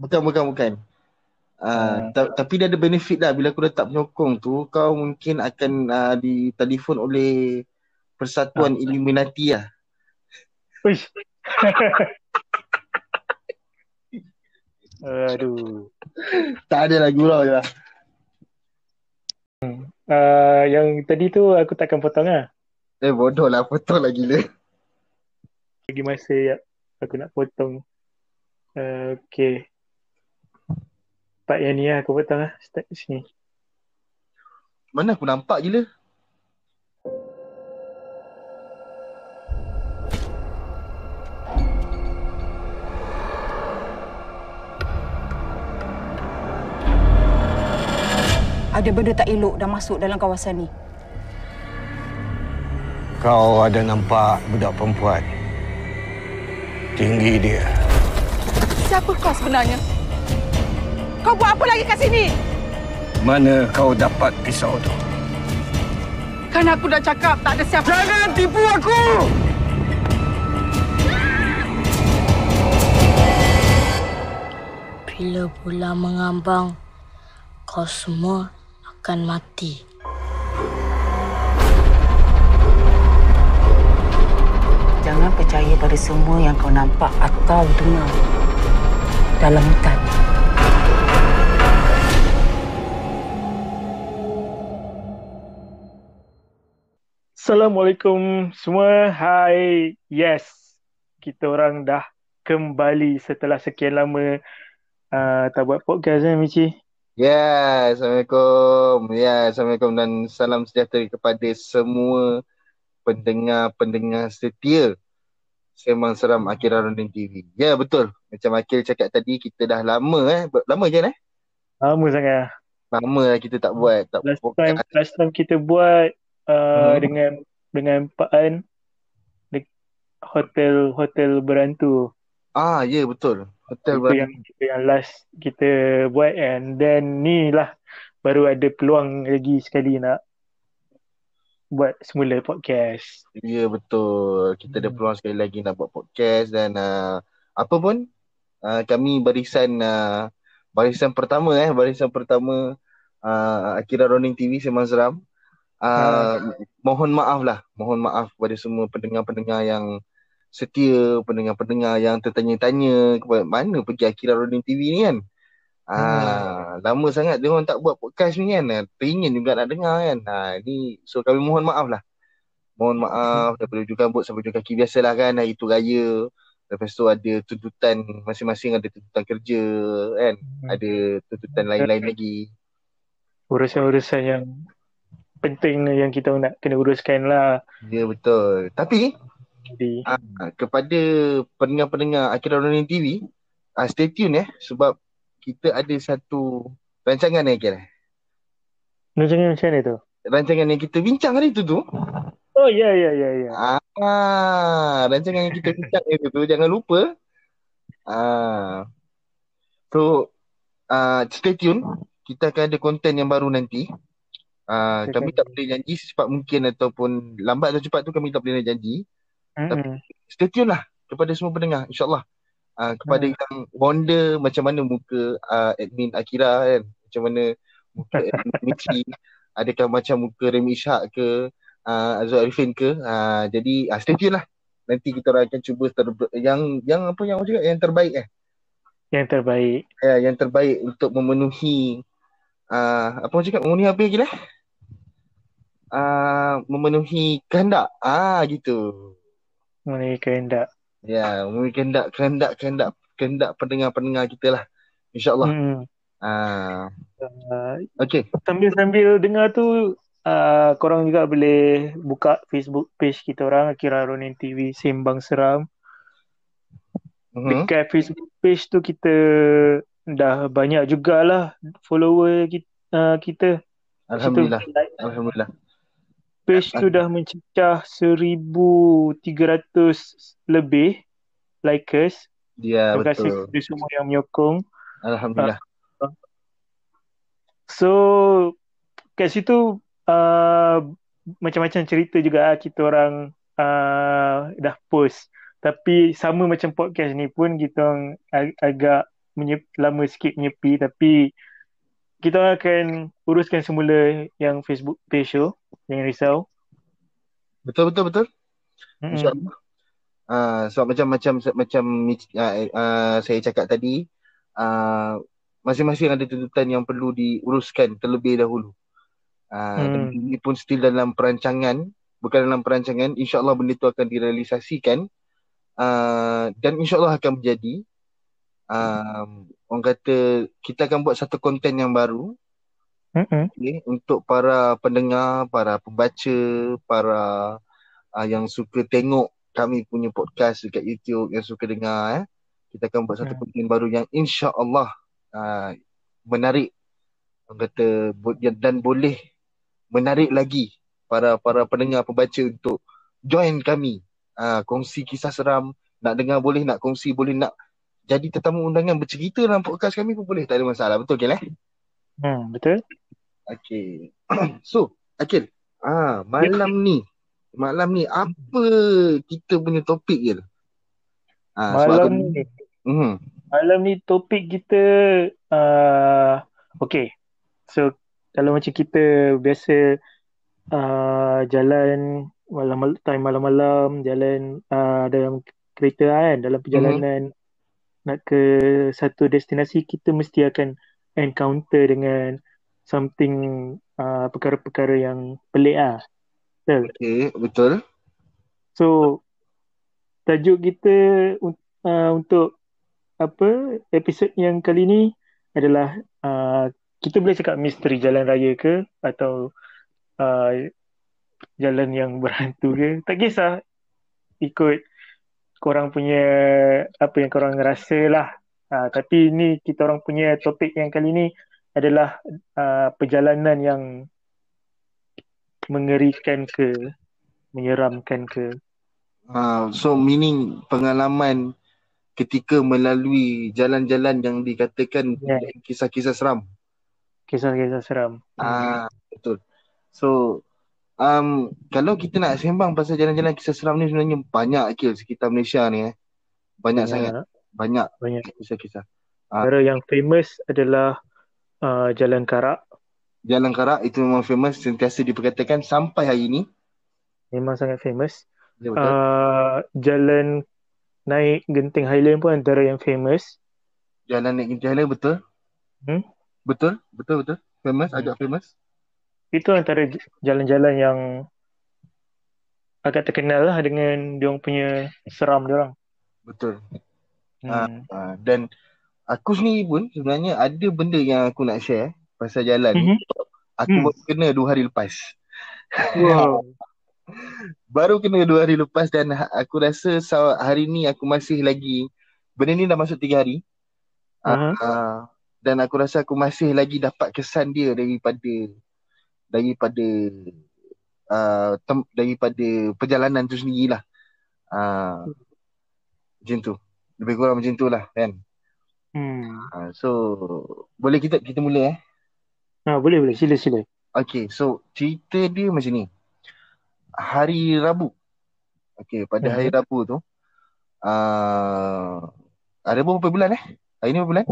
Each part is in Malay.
Bukan. Tapi dia ada benefit lah. Bila aku letak penyokong tu, kau mungkin akan ditelefon oleh Persatuan Illuminati lah. Uish. Aduh. Tak ada lah, gurau je lah. Yang tadi tu aku takkan potong lah. Bodoh lah, potong lah gila. Lagi masa aku nak potong. Okay. Part yang ni lah aku potong lah. Start sini. Mana aku nampak gila. Ada benda tak elok dah masuk dalam kawasan ni. Kau ada nampak budak perempuan? Tinggi dia. Siapa kau sebenarnya? Kau buat apa lagi kat sini? Mana kau dapat pisau tu? Kan aku dah cakap tak ada siapa. Jangan tipu aku! Bila bulan mengambang, kau semua akan mati. Jangan percaya pada semua yang kau nampak atau dengar dalam hutan. Assalamualaikum semua. Hai. Yes. Kita orang dah kembali setelah sekian lama tak buat podcast Michi. Ya, Assalamualaikum. Ya, Assalamualaikum dan salam sejahtera kepada semua pendengar-pendengar setia Sembang Seram Akira Ronding TV. Ya, betul. Macam Akil cakap tadi, kita dah lama Lama je Lama sangat. Lama lah kita tak buat. Last time kita buat dengan Pak An hotel berantu. Ya betul. Hotel yang last kita buat, and then ni lah baru ada peluang lagi sekali nak buat semula podcast. Ya betul. Kita ada peluang sekali lagi nak buat podcast dan apa pun kami barisan pertama Akira Ronding TV Sembang Seram. Mohon maaf kepada semua pendengar-pendengar yang setia, pendengar-pendengar yang tertanya-tanya kepada mana pergi Akira Ronding TV ni kan. Lama sangat dia orang tak buat podcast ni kan. Teringin juga nak dengar kan. Ni so kami mohon maaf lah. Mohon maaf daripada ujung rambut sampai ujung kaki. Biasalah kan, hari tu raya. Lepas tu ada tuntutan masing-masing, ada tuntutan kerja kan. Ada tuntutan lain-lain lagi. Urusan-urusan yang penting yang kita nak kena uruskan lah. Ya betul. Tapi kepada pendengar-pendengar Akira Ronding TV, stay tune sebab kita ada satu rancangan Akira. Rancangan macam mana tu? Rancangan yang kita bincang hari tu. Oh ya. Rancangan yang kita bincang hari tu jangan lupa. So stay tune. Kita akan ada konten yang baru nanti. Kami tak boleh janji secepat mungkin ataupun lambat atau cepat tu kami tak boleh janji. Tapi stay tune lah kepada semua pendengar, insyaAllah. Kepada yang wonder macam mana muka admin Akira kan, macam mana muka admin Michi, adakah macam muka Remy Ishak ke Azul Arifin ke, jadi stay tune lah. Nanti kita orang akan cuba yang terbaik yang terbaik untuk memenuhi memenuhi apa lagi lah, memenuhi kehendak gitu. Memenuhi kehendak. Ya, memenuhi kehendak pendengar-pendengar kita lah, insyaAllah. Okay. Sambil dengar tu, korang juga boleh buka Facebook page kita orang, Akira Ronding TV Sembang Seram. Dekat Facebook page tu kita dah banyak jugalah follower kita. Alhamdulillah. Page tu dah mencecah 1,300 lebih likers. Ya, terima kasih betul. kepada semua yang menyokong. Alhamdulillah. So kat situ macam-macam cerita juga kita orang dah post. Tapi sama macam podcast ni pun kita orang agak lama sikit menyepi, tapi kita akan uruskan semula yang Facebook page tu. Jangan risau. Betul. Mm-mm. InsyaAllah. So macam saya cakap tadi, masing-masing ada tuntutan yang perlu diuruskan terlebih dahulu. Dan ini pun still dalam perancangan, bukan dalam perancangan. InsyaAllah benda itu akan direalisasikan, dan insyaAllah akan menjadi. Orang kata kita akan buat satu konten yang baru, okay, untuk para pendengar, para pembaca, para yang suka tengok kami punya podcast dekat YouTube, yang suka dengar. Kita akan buat satu konten baru yang insya-Allah menarik, orang kata, dan boleh menarik lagi para pendengar, pembaca untuk join kami, kongsi kisah seram. Nak dengar boleh, nak kongsi boleh, nak jadi tetamu undangan bercerita dalam podcast kami pun boleh, tak ada masalah. Betul ke Betul. Okay. So Akil, malam ni apa kita punya topik je? Malam ni topik kita okay. So kalau macam kita biasa jalan malam-malam jalan dalam kereta kan, dalam perjalanan nak ke satu destinasi, kita mesti akan encounter dengan something, perkara-perkara yang pelik lah. Betul? Okay, betul. So tajuk kita untuk episod yang kali ni adalah kita boleh cakap misteri jalan raya ke, atau jalan yang berhantu ke, tak kisah, ikut korang punya apa yang korang rasa lah. Tapi ni kita orang punya topik yang kali ni adalah perjalanan yang mengerikan ke, menyeramkan ke. So meaning pengalaman ketika melalui jalan-jalan yang dikatakan kisah-kisah seram. Kisah-kisah seram. Betul. So kalau kita nak sembang pasal jalan-jalan kisah seram ni, sebenarnya banyak sekitar Malaysia ni. Banyak sangat. Banyak kisah-kisah. Antara yang famous adalah Jalan Karak. Jalan Karak itu memang famous, sentiasa diperkatakan sampai hari ini. Memang sangat famous. Jalan naik Genting Highland pun antara yang famous. Jalan naik Genting Highland, betul. Betul. Famous, agak famous. Itu antara jalan-jalan yang agak terkenal lah dengan diorang punya seram diorang. Betul. Dan aku sendiri pun sebenarnya ada benda yang aku nak share pasal jalan ni. Aku baru kena 2 hari lepas. Wow. Baru kena 2 hari lepas, dan aku rasa hari ni aku masih lagi, benda ni dah masuk 3 hari. Dan aku rasa aku masih lagi dapat kesan dia daripada perjalanan tu sendirilah. Macam tu. Lebih kurang macam tu lah kan. So boleh kita mula Boleh sila. Okay, so cerita dia macam ni. Hari Rabu. Okay, pada hari Rabu tu ada berapa bulan hari ni berapa bulan?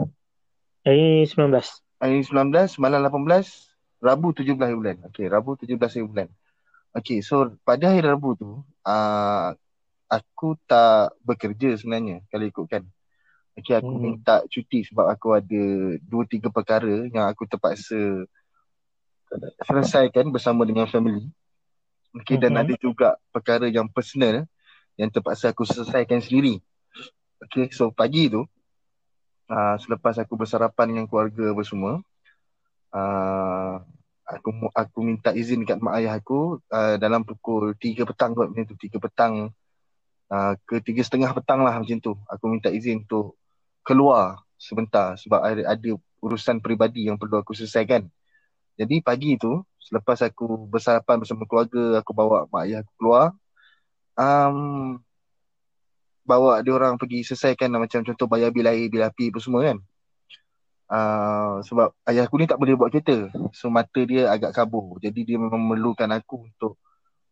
Hari 19. Hari 19, malam 18, Rabu 17 bulan. Okay, Rabu 17 bulan. Okay, so pada hari Rabu tu aku tak bekerja sebenarnya kalau ikutkan. Okay, aku minta cuti sebab aku ada 2-3 perkara yang aku terpaksa selesaikan bersama dengan family. Okay, dan ada juga perkara yang personal yang terpaksa aku selesaikan sendiri. Okay, so pagi tu selepas aku bersarapan dengan keluarga semua, aku minta izin dekat mak ayah aku dalam pukul 3 petang kot, macam tu, 3 petang ke 3:30 petang lah macam tu. Aku minta izin untuk keluar sebentar sebab ada urusan peribadi yang perlu aku selesaikan. Jadi pagi tu selepas aku bersarapan bersama keluarga, aku bawa mak ayah aku keluar, bawa dia orang pergi selesaikan macam contoh bayar bil air, bil api apa semua kan. Sebab ayah aku ni tak boleh buat kereta, so mata dia agak kabur. Jadi dia memang memerlukan aku untuk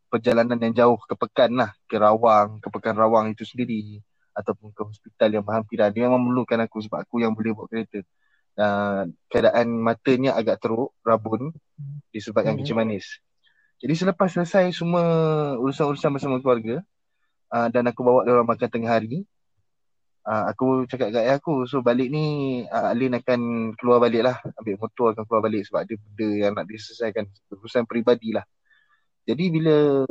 perjalanan yang jauh ke Pekan lah, ke Pekan Rawang itu sendiri, ataupun ke hospital yang berhampiran. Dia memang memerlukan aku sebab aku yang boleh bawa kereta. Keadaan matanya agak teruk, rabun disebabkan kencing manis. Jadi selepas selesai semua urusan-urusan bersama keluarga, dan aku bawa dia orang makan tengah hari, aku cakap kat ayah aku, so balik ni Alin akan keluar balik lah, ambil motor akan keluar balik sebab ada benda yang nak diselesaikan, urusan peribadi lah. Jadi bila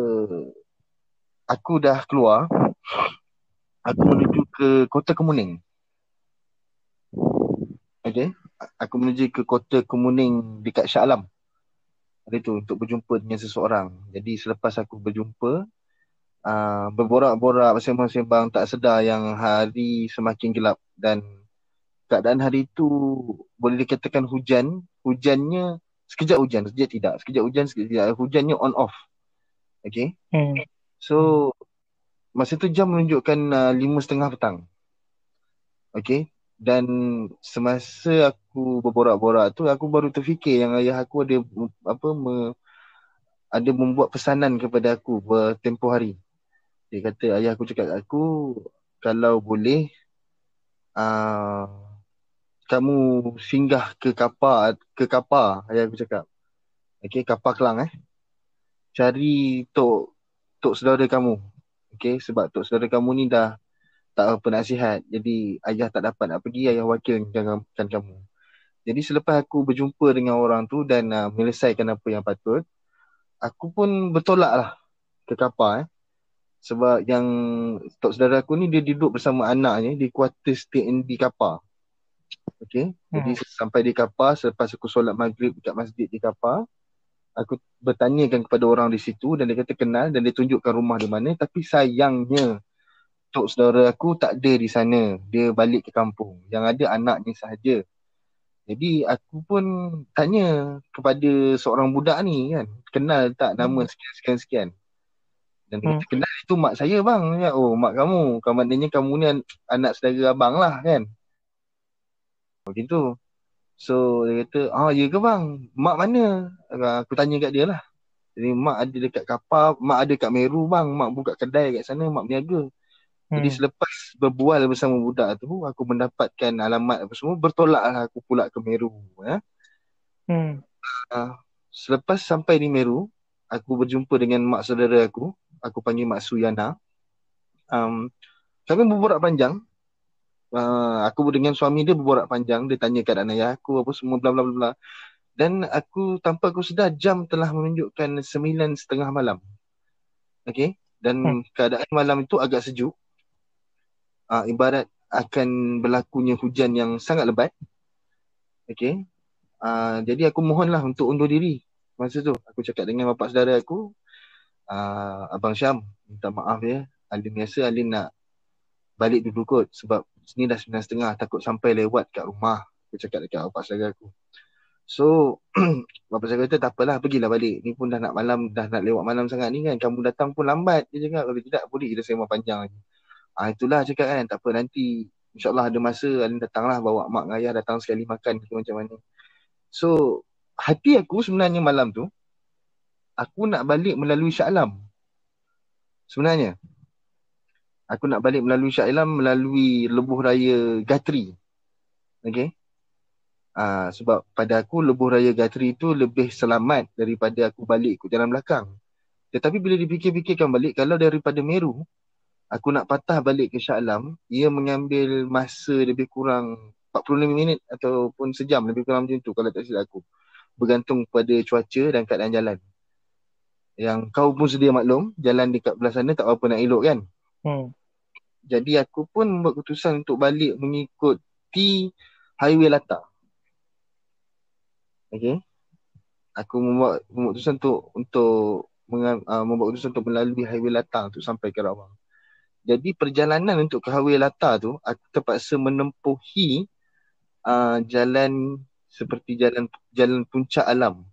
aku dah keluar, aku menuju ke Kota Kemuning. Okay, aku menuju ke Kota Kemuning dekat Shah Alam. Hari tu untuk berjumpa dengan seseorang. Jadi selepas aku berjumpa, berborak-borak, bersembang-sembang, tak sedar yang hari semakin gelap dan keadaan hari tu boleh dikatakan hujan. Hujannya sekejap hujan, sekejap tidak. Sekejap hujan, sekejap tidak. Hujannya on off. Okay. So masa tu jam menunjukkan 5:30 petang. Okay. Dan semasa aku berborak-borak tu, aku baru terfikir yang ayah aku ada membuat pesanan kepada aku bertempoh hari. Dia kata, ayah aku cakap kat aku, kalau boleh kamu singgah ke kapal, ayah aku cakap. Okay, kapal Kelang cari tok saudara kamu. Okay, sebab tok saudara kamu ni dah tak apa nak sihat. Jadi ayah tak dapat nak pergi, ayah wakilkan kamu. Jadi selepas aku berjumpa dengan orang tu dan menyelesaikan apa yang patut, aku pun bertolak lah ke kapal sebab yang tok saudara aku ni dia duduk bersama anaknya di kuartus TNB kapal. Okay. Jadi sampai di kapal, selepas aku solat maghrib dekat masjid di kapal, aku bertanyakan kepada orang di situ dan dia kata kenal dan dia tunjukkan rumah di mana, tapi sayangnya tok saudara aku tak ada di sana. Dia balik ke kampung. Yang ada anaknya sahaja. Jadi aku pun tanya kepada seorang budak ni kan, kenal tak nama sekian-sekian. Dan dia kata, kenal, itu mak saya bang. Ya, oh mak kamu. Maknanya kamu ni anak saudara abang lah kan. Begitu. So dia kata, ya ke bang? Mak mana? Aku tanya kat dia lah. Jadi mak ada dekat kapal, mak ada kat Meru bang. Mak buka kedai kat sana, mak berniaga. Jadi selepas berbual bersama budak tu, aku mendapatkan alamat apa semua, bertolaklah aku pula ke Meru. Selepas sampai di Meru, aku berjumpa dengan mak saudara aku panggil Mak Suyana. Kami berborak panjang. Aku dengan suami dia berborak panjang, dia tanya keadaan ayah aku apa semua bla bla bla. Dan tanpa aku sedar jam telah menunjukkan 9:30 malam. Okay? Dan keadaan malam itu agak sejuk. Ibarat akan berlakunya hujan yang sangat lebat. Okay. Jadi aku mohonlah untuk undur diri. Masa tu aku cakap dengan bapa saudara aku, Abang Syam, minta maaf ya, Alin biasa Alin nak balik dulu kot sebab sini dah 9:30, takut sampai lewat kat rumah. Aku cakap dekat bapa saudara aku. So bapa saudara kata tak apalah, pergilah balik. Ni pun dah nak malam, dah nak lewat malam sangat ni kan. Kamu datang pun lambat. Dia cakap kalau tidak boleh kita sembang panjang lagi. Itulah cakap kan, tak apa, nanti insyaAllah ada masa Alin datanglah, bawa mak dengan ayah datang sekali makan ke macam mana. So hati aku sebenarnya malam tu, aku nak balik melalui Shah Alam. Sebenarnya aku nak balik melalui Shah Alam, melalui Lebuh Raya Gatri. Okay. Sebab pada aku Lebuh Raya Gatri tu lebih selamat daripada aku balik ikut jalan belakang. Tetapi bila dipikir-fikirkan balik, kalau daripada Meru aku nak patah balik ke Shah Alam, ia mengambil masa lebih kurang 45 minit ataupun sejam, lebih kurang macam tu kalau tak silap aku. Bergantung pada cuaca dan keadaan jalan. Yang kau pun sedia maklum, jalan dekat belah sana tak apa nak elok kan. Jadi aku pun membuat keputusan untuk balik mengikuti Highway Lata. Okay. Aku membuat keputusan untuk melalui Highway Lata untuk sampai ke Rawang. Jadi perjalanan untuk ke Highway Lata tu, aku terpaksa menempuhi jalan seperti jalan Puncak Alam.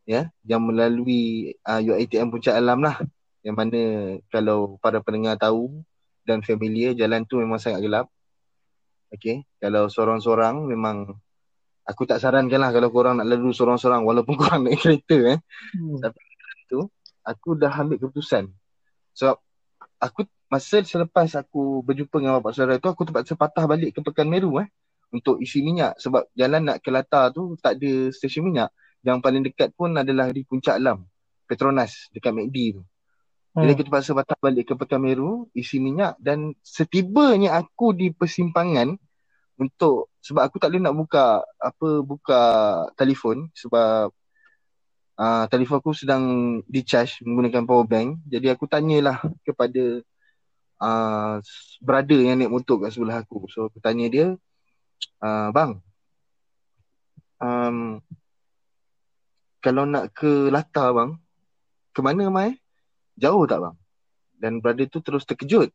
Ya, yang melalui UiTM Puncak Alam lah. Yang mana kalau para pendengar tahu dan familiar, jalan tu memang sangat gelap. Okay, kalau sorang-sorang memang aku tak sarankan lah kalau korang nak lalu sorang-sorang walaupun korang naik kereta. Tapi tu aku dah ambil keputusan. Sebab aku masa selepas aku berjumpa dengan bapak saudara tu, aku terpaksa patah balik ke Pekan Meru untuk isi minyak, sebab jalan nak ke Latar tu tak ada stesen minyak. Yang paling dekat pun adalah di Puncak Alam, Petronas dekat McD tu. Jadi aku terpaksa patah balik ke Pekan Meru, isi minyak, dan setibanya aku di persimpangan sebab aku tak boleh nak buka telefon sebab telefon aku sedang di-charge menggunakan power bank. Jadi aku tanyalah kepada brother yang naik motor kat sebelah aku. So aku tanya dia, bang, kalau nak ke Latar bang, ke mana Mai? Jauh tak bang? Dan brother tu terus terkejut.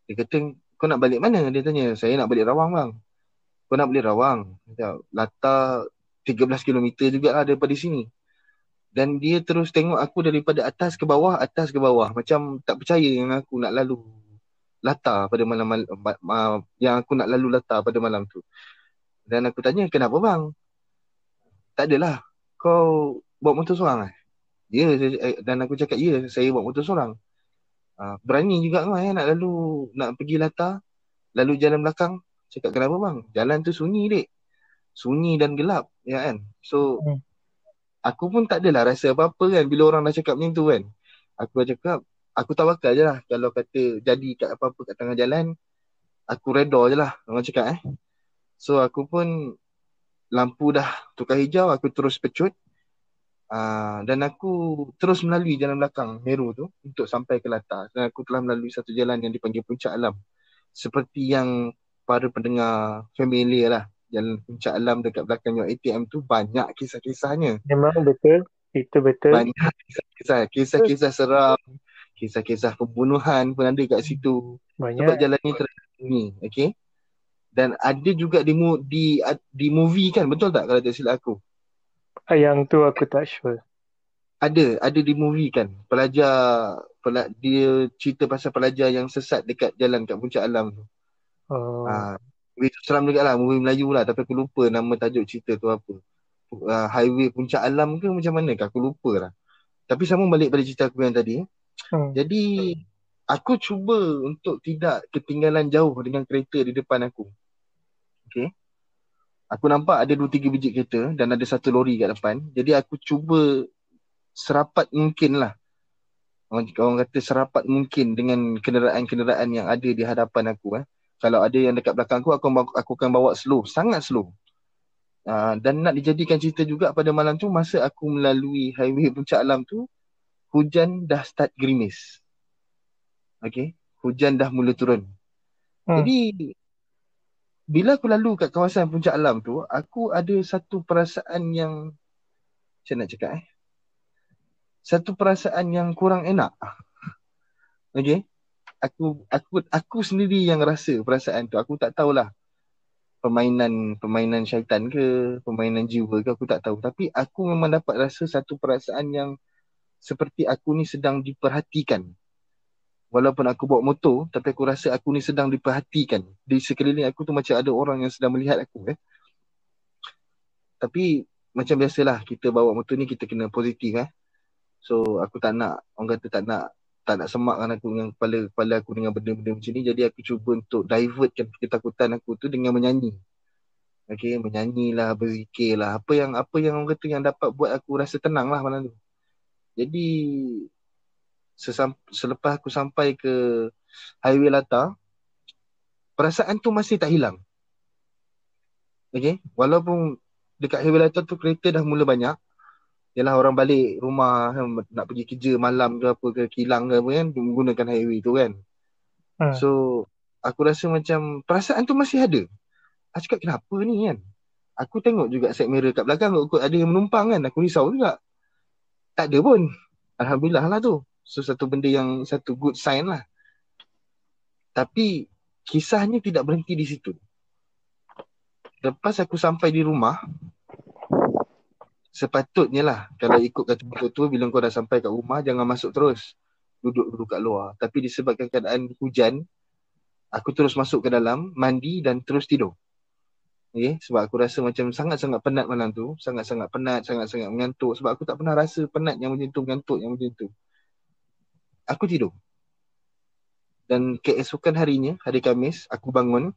Dia kata, kau nak balik mana? Dia tanya. Saya nak balik Rawang bang. Kau nak balik Rawang? Latar 13 km juga lah daripada sini. Dan dia terus tengok aku daripada atas ke bawah. Macam tak percaya yang aku nak lalu Latar pada malam pada malam tu. Dan aku tanya, kenapa bang? Tak adalah. Kau bawa motor seorang? Ya. Dan aku cakap, ya, saya bawa motor seorang. Berani juga kau nak pergi Latar, lalu jalan belakang. Cakap, kenapa bang? Jalan tu sunyi dek. Sunyi dan gelap, ya kan? So aku pun tak adalah rasa apa-apa kan bila orang dah cakap macam tu kan. Aku cakap, aku tawakal je lah. Kalau kata jadi kat apa-apa kat tengah jalan, aku redha je lah, orang cakap So aku pun, lampu dah tukar hijau, aku terus pecut. Dan aku terus melalui jalan belakang Meru tu untuk sampai ke Latar. Dan aku telah melalui satu jalan yang dipanggil Puncak Alam. Seperti yang para pendengar familiar lah, jalan Puncak Alam dekat belakang ATM tu banyak kisah-kisahnya. Memang betul. Itu betul. Banyak kisah-kisah seram, kisah-kisah pembunuhan pun ada kat situ. Banyak. Sebab jalan ni tersembunyi, okay? Dan ada juga di movie kan, betul tak kalau tak silap aku? Yang tu aku tak sure. Ada di movie kan. Dia cerita pasal pelajar yang sesat dekat jalan kat Puncak Alam tu. Itu seram juga lah, movie Melayu lah, tapi aku lupa nama tajuk cerita tu apa. Highway Puncak Alam ke macam mana ke, aku lupa lah. Tapi sama balik pada cerita aku yang tadi. Jadi aku cuba untuk tidak ketinggalan jauh dengan kereta di depan aku. Okay. Aku nampak ada 2-3 biji kereta dan ada satu lori kat depan. Jadi aku cuba serapat mungkin lah. Orang kata serapat mungkin dengan kenderaan-kenderaan yang ada di hadapan aku. Kalau ada yang dekat belakang aku akan bawa slow, sangat slow. Dan nak dijadikan cerita juga, pada malam tu masa aku melalui highway Puncak Alam tu, hujan dah start gerimis. Okay, hujan dah mula turun. Jadi bila aku lalu kat kawasan Puncak Alam tu, aku ada satu perasaan yang, macam nak cakap satu perasaan yang kurang enak. Okay, aku sendiri yang rasa perasaan tu. Aku tak tahulah permainan syaitan ke, permainan jiwa ke, aku tak tahu. Tapi aku memang dapat rasa satu perasaan yang seperti aku ni sedang diperhatikan. Walaupun aku bawa motor, tapi aku rasa aku ni sedang diperhatikan. Di sekeliling aku tu macam ada orang yang sedang melihat aku. Tapi macam biasalah, kita bawa motor ni kita kena positif. So aku tak nak, orang kata tak nak semakkan aku dengan kepala aku dengan benda-benda macam ni. Jadi aku cuba untuk divertkan ketakutan aku tu dengan menyanyi. Okay, menyanyilah, berzikirlah. Apa yang orang kata yang dapat buat aku rasa tenang lah malam tu. Jadi selepas aku sampai ke highway Latar, perasaan tu masih tak hilang. Okay, walaupun dekat highway Latar tu kereta dah mula banyak. Yalah, orang balik rumah nak pergi kerja malam ke apa ke, kilang ke apa kan, menggunakan highway tu kan. So aku rasa macam perasaan tu masih ada. Aku cakap, kenapa ni kan? Aku tengok juga side mirror kat belakang, ada yang menumpang kan. Aku risau juga. Tak ada pun. Alhamdulillah lah tu. So satu good sign lah. Tapi kisahnya tidak berhenti di situ. Lepas aku sampai di rumah, sepatutnya lah, kalau ikut kata buku tu, bila kau dah sampai kat rumah, jangan masuk terus. Duduk kat luar. Tapi disebabkan keadaan hujan, aku terus masuk ke dalam, mandi dan terus tidur. Okay? Sebab aku rasa macam sangat-sangat penat malam tu. Sangat-sangat penat, sangat-sangat mengantuk. Sebab aku tak pernah rasa penat yang macam tu, mengantuk yang macam tu. Aku tidur. Dan keesokan harinya, hari Khamis, aku bangun,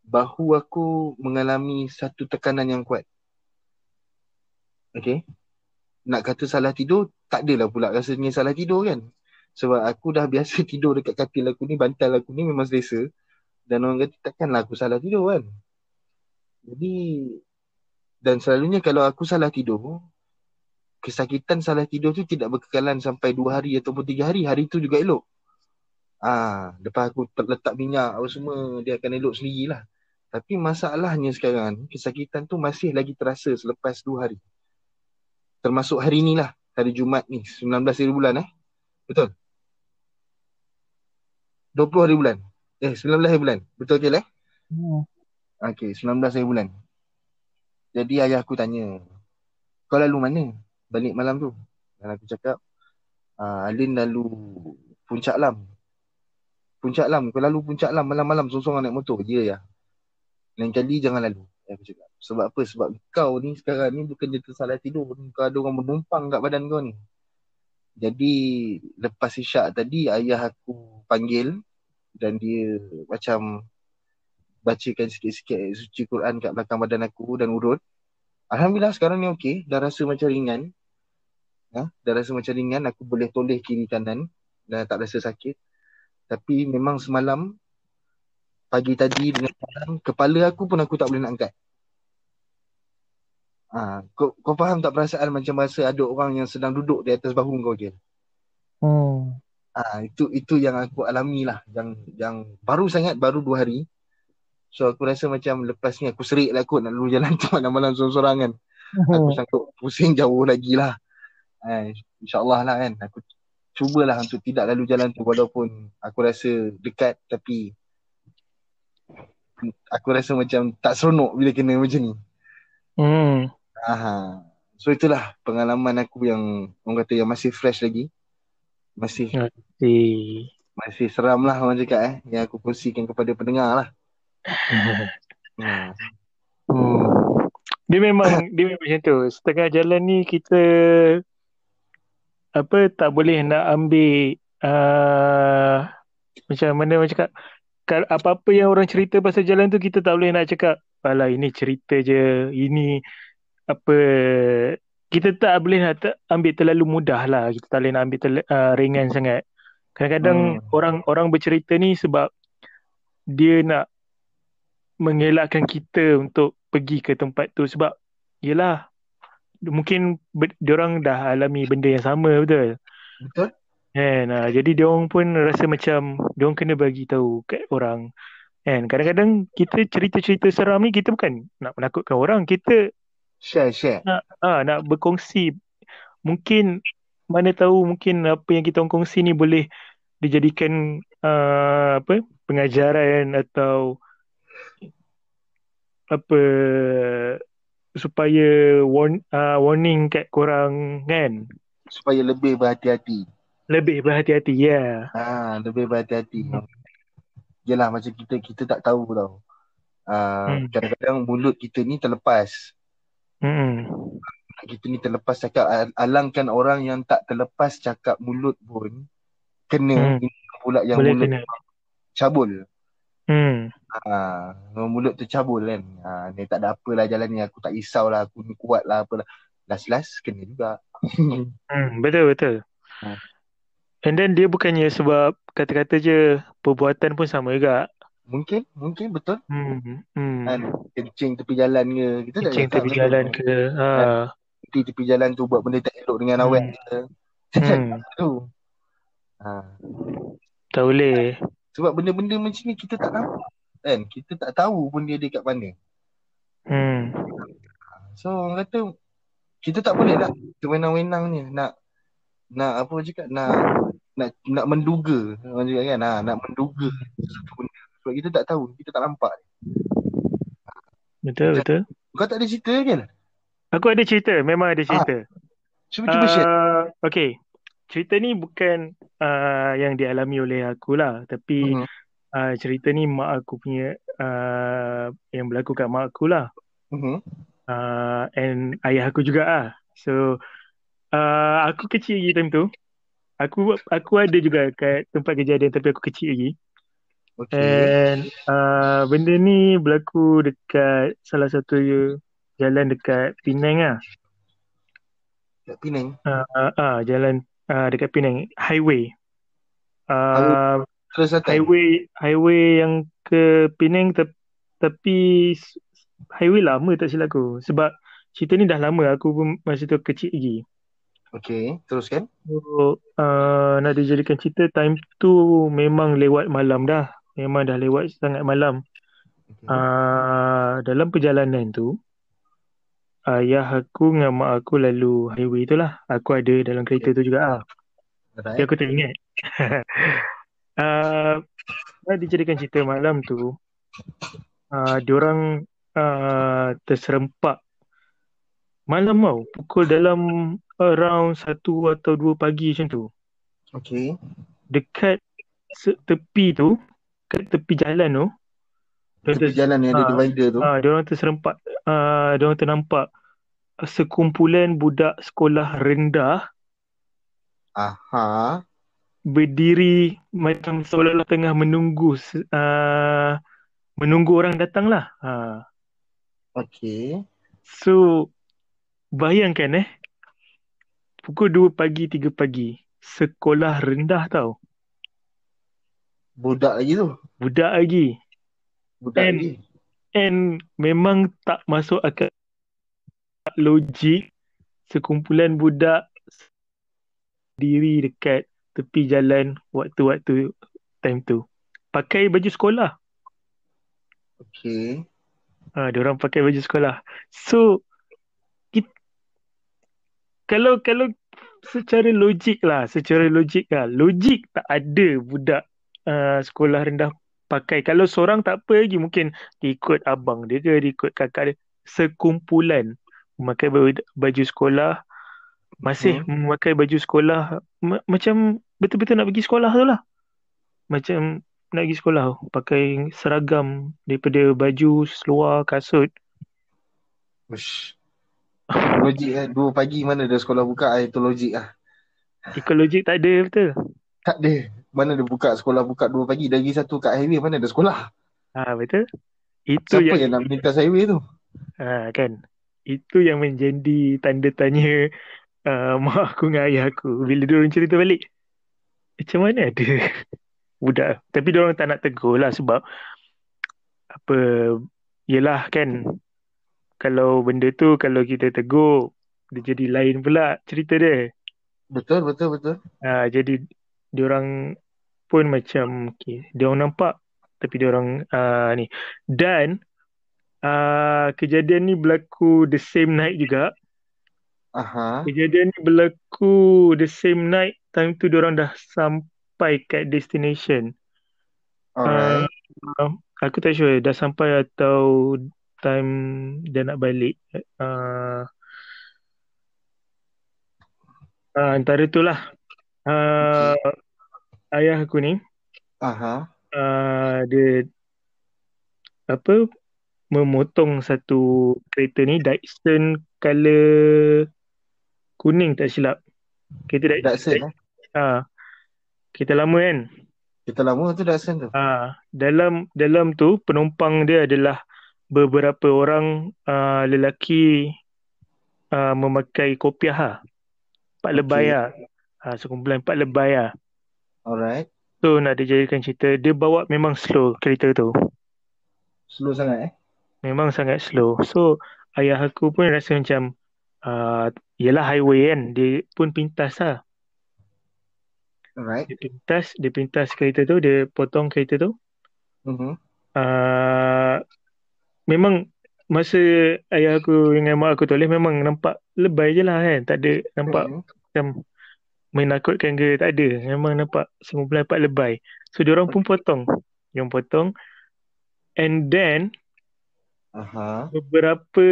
bahu aku mengalami satu tekanan yang kuat. Okay. Nak kata salah tidur, tak adalah pula rasanya salah tidur kan. Sebab aku dah biasa tidur dekat katil aku ni, bantal aku ni memang selesa. Dan orang kata takkanlah aku salah tidur kan. Jadi, dan selalunya kalau aku salah tidur, kesakitan salah tidur tu tidak berkekalan sampai 2 hari ataupun 3 hari. Hari tu juga elok. Lepas aku letak minyak apa semua, dia akan elok sendirilah. Tapi masalahnya sekarang, kesakitan tu masih lagi terasa selepas 2 hari. Termasuk hari ni lah, hari Jumaat ni, 19 hari bulan Betul? 20 hari bulan. 19 hari bulan. Betul ke lah? Okay, 19 hari bulan. Jadi ayah aku tanya, kau lalu mana balik malam tu? Dan aku cakap, Alin lalu Puncak Lam. Puncak Lam, kau lalu Puncak Lam malam-malam sorang-sorang naik motor. Ya. Lain kali jangan lalu. Aku cakap. Sebab apa? Sebab kau ni sekarang ni bukan dia tersalah tidur. Kau ada orang menumpang kat badan kau ni. Jadi lepas isyak tadi, ayah aku panggil dan dia macam bacakan sikit-sikit suci Quran kat belakang badan aku dan urut. Alhamdulillah sekarang ni okey. Dah rasa macam ringan. Dah rasa macam ringan. Aku boleh toleh kiri kanan. Dah tak rasa sakit. Tapi memang semalam, pagi tadi dengan malam, kepala aku pun aku tak boleh nak angkat. Kau faham tak perasaan macam rasa ada orang yang sedang duduk di atas bahu kau je? Itu yang aku alami lah. Yang baru sangat, baru 2 hari. So aku rasa macam lepas ni aku serik lah kot nak lalu jalan tu malam-malam sorang-sorang kan. Aku sanggup pusing jauh lagi lah. InsyaAllah lah kan. Aku cubalah untuk tidak lalu jalan tu walaupun aku rasa dekat, tapi aku rasa macam tak seronok bila kena macam ni. So itulah pengalaman aku yang orang kata yang masih fresh lagi. Masih seram lah orang cakap yang aku kongsikan kepada pendengar lah. Dia memang macam tu. Setengah jalan ni kita tak boleh nak ambil macam mana orang cakap, apa-apa yang orang cerita pasal jalan tu kita tak boleh nak cakap alah ini cerita je, ini apa, kita tak boleh nak ambil terlalu mudah lah. Kita tak boleh nak ambil ringan sangat. Kadang-kadang orang bercerita ni sebab dia nak mengelakkan kita untuk pergi ke tempat tu. Sebab yelah, mungkin diorang dah alami benda yang sama, betul? Jadi diorang pun rasa macam diorang kena bagi tahu kat orang. Kadang-kadang kita cerita-cerita seram ni, kita bukan nak menakutkan orang, kita share nak berkongsi. Mungkin mana tahu, mungkin apa yang kita kongsi ni boleh dijadikan pengajaran atau supaya warning kat korang kan, supaya lebih berhati-hati. Lebih berhati-hati, ya. Lebih berhati-hati. Yelah, macam kita tak tahu tau. Kadang-kadang mulut kita ni terlepas. Kita ni terlepas cakap. Alangkan orang yang tak terlepas cakap mulut pun kena. Ini pula yang boleh mulut kena cabul. Mulut tu cabul kan. Ni tak ada apalah jalan ni. Aku tak risaulah. Aku ni kuat lah apalah. Last kena juga. Betul. And then dia bukannya sebab kata-kata je, perbuatan pun sama juga. Mungkin betul. Kencing tepi jalan ke, kita tak kencing tepi jalan ke, tepi jalan tu buat benda tak elok dengan awak ke. Tak boleh. Sebab benda-benda macam ni kita tak nampak kan, kita tak tahu pun dia dekat mana. So orang kata kita tak boleh lah sewenang-wenangnya nak apa cakap, nak menduga orang cakap kan, nak menduga sesuatu benda sebab kita tak tahu, kita tak nampak. Betul. Kau tak ada cerita kan? Aku ada cerita, memang ada cerita. Cuba share. Okay, cerita ni bukan yang dialami oleh aku lah, tapi cerita ni mak aku punya, yang berlaku kat mak aku lah. And ayah aku juga lah. So aku kecil lagi time tu. aku ada juga kat tempat kejadian tapi aku kecil lagi. Okay. And benda ni berlaku dekat salah satu jalan dekat Penang lah. Kat Penang. Jalan dekat Penang, highway. Highway Uh, Selatan. highway yang ke Penang tapi highway lama tak silap aku. Sebab cerita ni dah lama, aku pun masa tu kecil lagi. Okay, teruskan. So, nak dijadikan cerita, time tu memang lewat malam dah. Memang dah lewat sangat malam. Okay. Dalam perjalanan tu, ayah aku dengan mak aku lalu highway tu lah. Aku ada dalam kereta tu juga lah. Tapi Alright. aku tak ingat. Nak dijadikan cerita malam tu, diorang terserempak malam tau. Pukul dalam around 1 atau 2 pagi macam tu. Okay. Dekat tepi tu, kat tepi jalan tu, Tepi jalan yang ada divider tu. diorang terserempak, diorang ternampak sekumpulan budak sekolah rendah Aha. berdiri macam seolah-olah tengah menunggu orang datang lah. Okay. So bayangkan pukul 2 pagi, 3 pagi, sekolah rendah tau. Budak lagi tu. Budak lagi. And memang tak masuk akal logik sekumpulan budak diri dekat tepi jalan waktu-waktu time tu. Pakai baju sekolah. Okay. Diorang pakai baju sekolah. So kalau secara logik lah, logik tak ada budak sekolah rendah pakai. Kalau seorang tak apa lagi, mungkin dia ikut abang dia ke, dia ikut kakak dia. Sekumpulan memakai baju sekolah, masih memakai baju sekolah, macam betul-betul nak pergi sekolah tu lah. Macam nak pergi sekolah, pakai seragam daripada baju, seluar, kasut. Ush. Logik 2 pagi mana ada sekolah buka, itu logik lah. Ikut logik tak ada, betul? Tak ada. Mana ada buka sekolah buka 2 pagi. Lagi satu kat highway, mana ada sekolah. Betul. Itu siapa yang nak melintas highway tu? Kan. Itu yang menjadi tanda tanya mak aku dengan ayah aku bila diorang cerita balik. Macam mana ada budak. Tapi diorang tak nak tegur lah sebab apa, yelah kan, kalau benda tu kalau kita tegur dia jadi lain pula cerita dia. Betul. Jadi diorang pun macam okay, diorang nampak tapi diorang ni. Dan kejadian ni berlaku the same night juga. Kejadian ni berlaku the same night. Time tu diorang dah sampai kat destination. Alright. Aku tak sure dah sampai atau time dia nak balik. Antara tu lah. Ayah aku ni dia memotong satu kereta ni, Datsun color kuning tak silap. Kereta Datsun kereta lama kan. Kereta lama tu Datsun tu. Dalam tu penumpang dia adalah beberapa orang lelaki memakai kopiah lah. 4 lebay lah. Sekumpulan 4 lebay lah. Alright. So nak dijadikan cerita, dia bawa memang slow kereta tu. Slow sangat Memang sangat slow. So ayah aku pun rasa macam yelah highway kan, dia pun pintas lah. Alright. Dia pintas kereta tu, dia potong kereta tu. Memang masa ayah aku dengan mak aku toleh memang nampak lebay je lah kan. Tak ada nampak macam menakutkan ke, tak ada. Memang nampak sekumpulan 4 lebay. So diorang pun potong. Yang potong. And then beberapa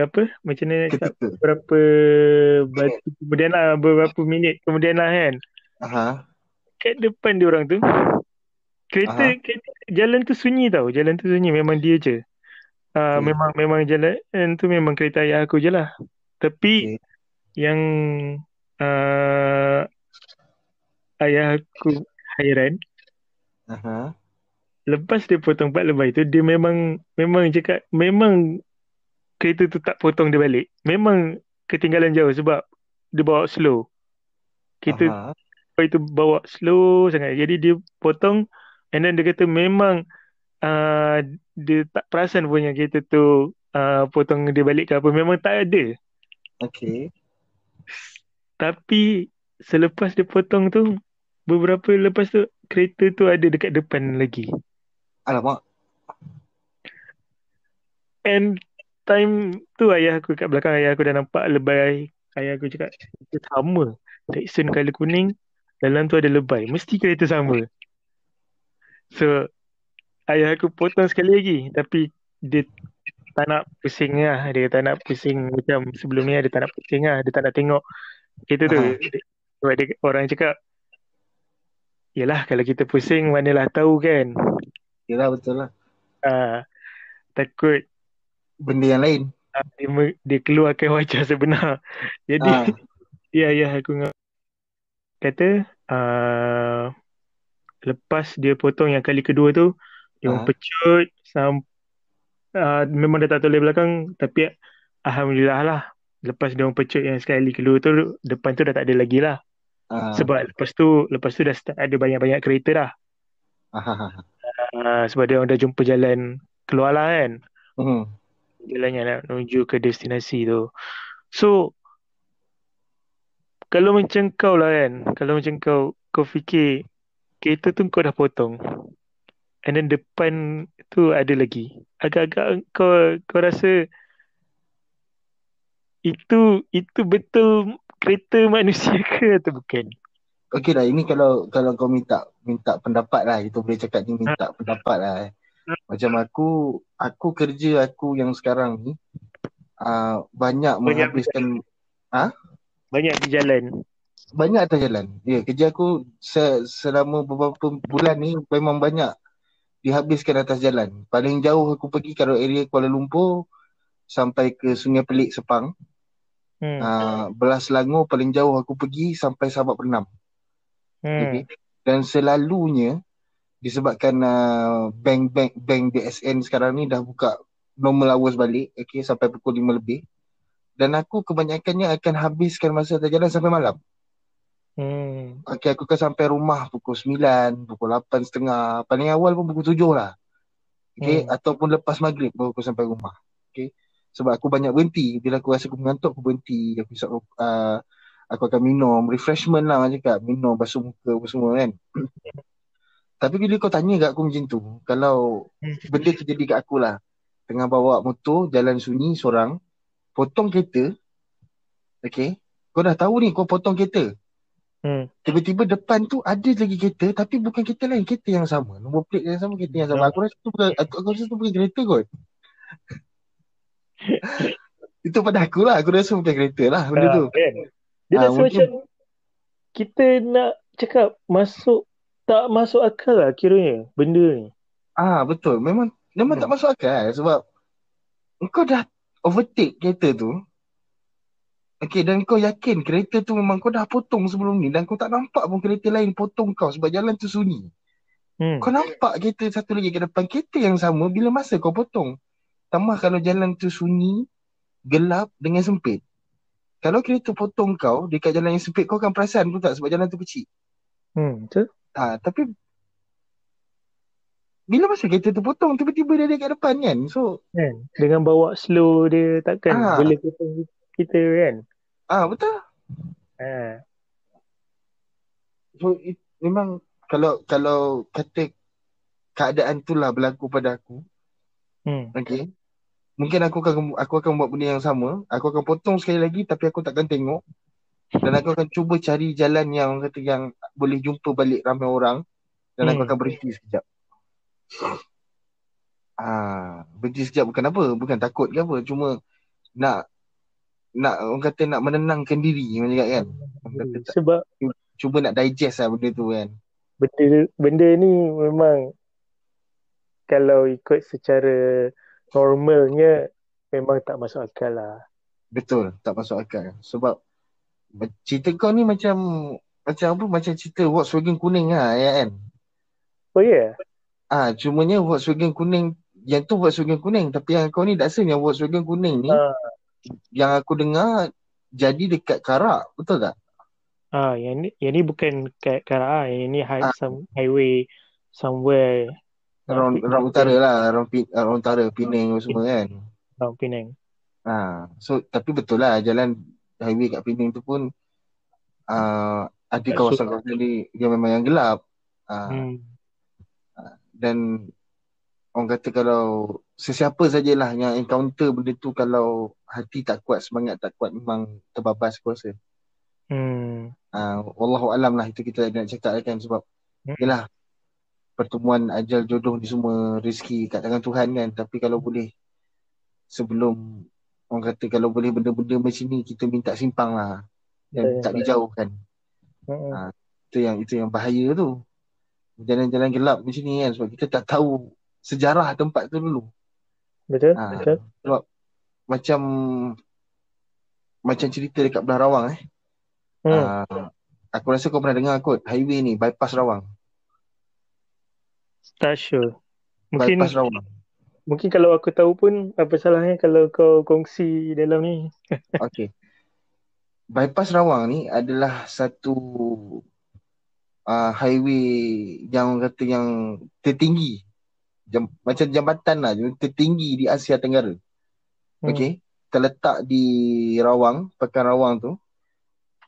apa macam mana cakap, beberapa batu kemudian lah, beberapa minit kemudian lah kan, kat depan diorang tu kereta jalan tu sunyi tau. Jalan tu sunyi, memang dia je. Memang jalan tu memang kereta ayah aku je lah. Tapi Okay. yang uh, ayah aku hairan, Aha. lepas dia potong part lebah itu, dia memang cakap, memang kereta tu tak potong dia balik. Memang ketinggalan jauh sebab dia bawa slow. Kereta Aha. itu bawa slow sangat. Jadi dia potong, and then dia kata memang uh, dia tak perasan punya kereta tu potong dia balik ke apa. Memang tak ada. Okay. Tapi selepas dia potong tu, beberapa lepas tu, kereta tu ada dekat depan lagi. Alamak. And time tu ayah aku kat belakang, ayah aku dah nampak lebay. Ayah aku cakap, itu sama. Lexus colour kuning, dalam tu ada lebay. Mesti kereta sama. So, ayah aku potong sekali lagi. Tapi dia tak nak pusing lah. Dia tak nak pusing macam sebelum ni. Dia tak nak pusing lah. Dia tak nak tengok kereta tu. Aha. Sebab dia, orang cakap, yelah kalau kita pusing manalah tahu kan. Yelah, betul lah. Ah, takut Benda yang lain. dia keluarkan wajah sebenar. Jadi Ah. ya aku kata lepas dia potong yang kali kedua tu, dia orang Ah. pecut memang dia tak toleh belakang, tapi alhamdulillah lah, lepas dia orang pecut yang sekali kedua tu, depan tu dah tak ada lagi lah. Ah. Sebab lepas tu dah start ada banyak-banyak kereta dah. Aha. Sebab dia orang dah jumpa jalan keluar lah kan, Hmm. jalan yang nak menuju ke destinasi tu. So kalau macam kau lah kan, kalau macam kau fikir kereta tu kau dah potong, and then depan tu ada lagi, agak-agak kau rasa itu betul kereta manusia ke atau bukan? Okey lah, ini kalau kau minta pendapat lah, itu boleh cakap ni Ha, minta pendapat lah. ha, Macam aku kerja aku yang sekarang ni banyak banyak menghabiskan banyak di jalan. banyak atas jalan. Ya, kerja aku selama beberapa bulan ni memang banyak dihabiskan atas jalan. Paling jauh aku pergi kalau area Kuala Lumpur sampai ke Sungai Pelik Sepang. Belas Selangor paling jauh aku pergi sampai Sabak Pernam. Okay. Dan selalunya disebabkan bank BSN sekarang ni dah buka normal hours balik, okay, sampai pukul 5 lebih. Dan aku kebanyakannya akan habiskan masa atas jalan sampai malam. Okay, aku akan sampai rumah pukul 9, pukul 8.30, paling awal pun pukul 7 lah. Okay, ataupun lepas maghrib baru aku sampai rumah. Okay, sebab aku banyak berhenti. Bila aku rasa aku mengantuk, aku berhenti. Aku akan minum refreshment lah, macam cakap, minum basuh muka apa semua kan. Tapi bila kau tanya kat aku macam tu, kalau benda terjadi kat aku lah, tengah bawa motor, jalan sunyi seorang, potong kereta, okay, kau dah tahu ni kau potong kereta, tiba-tiba depan tu ada lagi kereta, tapi bukan kereta lain, kereta yang sama, nombor plate yang sama, kereta yang sama. Aku rasa tu bukan kereta kot. Itu pada aku lah, aku rasa bukan kereta lah benda tu. Kan? Dia rasa mungkin macam kita nak cakap tak masuk akal lah kiranya benda ni. Betul, memang tak masuk akal sebab kau dah overtake kereta tu. Okay, dan kau yakin kereta tu memang kau dah potong sebelum ni dan kau tak nampak pun kereta lain potong kau sebab jalan tu sunyi. Kau nampak kereta satu lagi ke depan, kereta yang sama bila masa kau potong. Tambah kalau jalan tu sunyi, gelap dengan sempit. Kalau kereta potong kau dekat jalan yang sempit, kau akan perasan pun tak sebab jalan tu kecil. Betul? Tapi bila masa kereta tu potong, tiba-tiba dia ada kat depan kan. So Kan? Dengan bawa slow dia takkan boleh potong kita kan? Betul. So memang kalau kata keadaan tu lah berlaku pada aku, okay, mungkin aku akan buat benda yang sama. Aku akan potong sekali lagi, tapi aku takkan tengok. Dan aku akan cuba cari jalan yang kata yang boleh jumpa balik ramai orang. Dan aku akan berhenti sekejap. Berhenti sekejap bukan apa, bukan takut ke apa, cuma nak orang kata nak menenangkan diri macam kan. Sebab cuba nak digest lah benda tu kan. Benda ni memang kalau ikut secara normalnya memang tak masuk akal lah. Betul, tak masuk akal. Sebab cerita kau ni macam apa? Macam cerita Volkswagen kuning lah, ya kan? Oh ya? Cumanya Volkswagen kuning, yang tu Volkswagen kuning, tapi yang kau ni tak rasa yang Volkswagen kuning ni, yang aku dengar jadi dekat Karak, betul tak? Yang ni bukan kat Karak, yang ni Ah, some highway somewhere Around utara lah, around utara, Penang semua kan. Penang. So tapi betul lah jalan highway kat Penang tu pun ada kawasan-kawasan dia memang yang gelap. Dan orang kata kalau sesiapa sajalah yang encounter benda tu, kalau hati tak kuat, semangat tak kuat, memang terbabas aku rasa. Wallahu alam lah, itu kita nak cakap kan, sebab yelah, pertemuan ajal jodoh ni semua rezeki kat tangan Tuhan kan. Tapi kalau boleh, sebelum orang kata, kalau boleh benda-benda macam ni kita minta simpang lah dan tak dijauhkan. Itu yang bahaya tu, jalan-jalan gelap macam ni kan, sebab kita tak tahu sejarah tempat tu dulu. Betul. Sebab macam cerita dekat belah Rawang aku rasa kau pernah dengar kot, highway ni bypass Rawang. Tak sure. Bypass Rawang. Mungkin kalau aku tahu pun apa salahnya kalau kau kongsi dalam ni. Okay. Bypass Rawang ni adalah satu highway yang orang kata yang tertinggi, macam jambatan lah, tertinggi di Asia Tenggara. Okay. Terletak di Rawang, Pekan Rawang tu.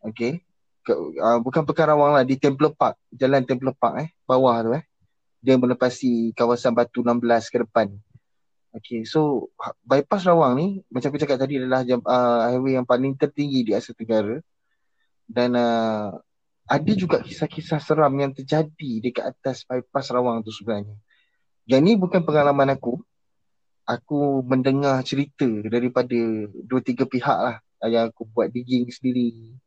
Okay. Bukan Pekan Rawang lah, di Templer Park, Jalan Templer Park bawah tu dia melepasi kawasan Batu 16 ke depan. Okay, so bypass Rawang ni, macam aku cakap tadi, adalah highway yang paling tertinggi di Asia Tenggara. Dan ada juga kisah-kisah seram yang terjadi dekat atas bypass Rawang tu sebenarnya. Yang ni bukan pengalaman aku. Aku mendengar cerita daripada 2-3 pihak lah, yang aku buat digging sendiri,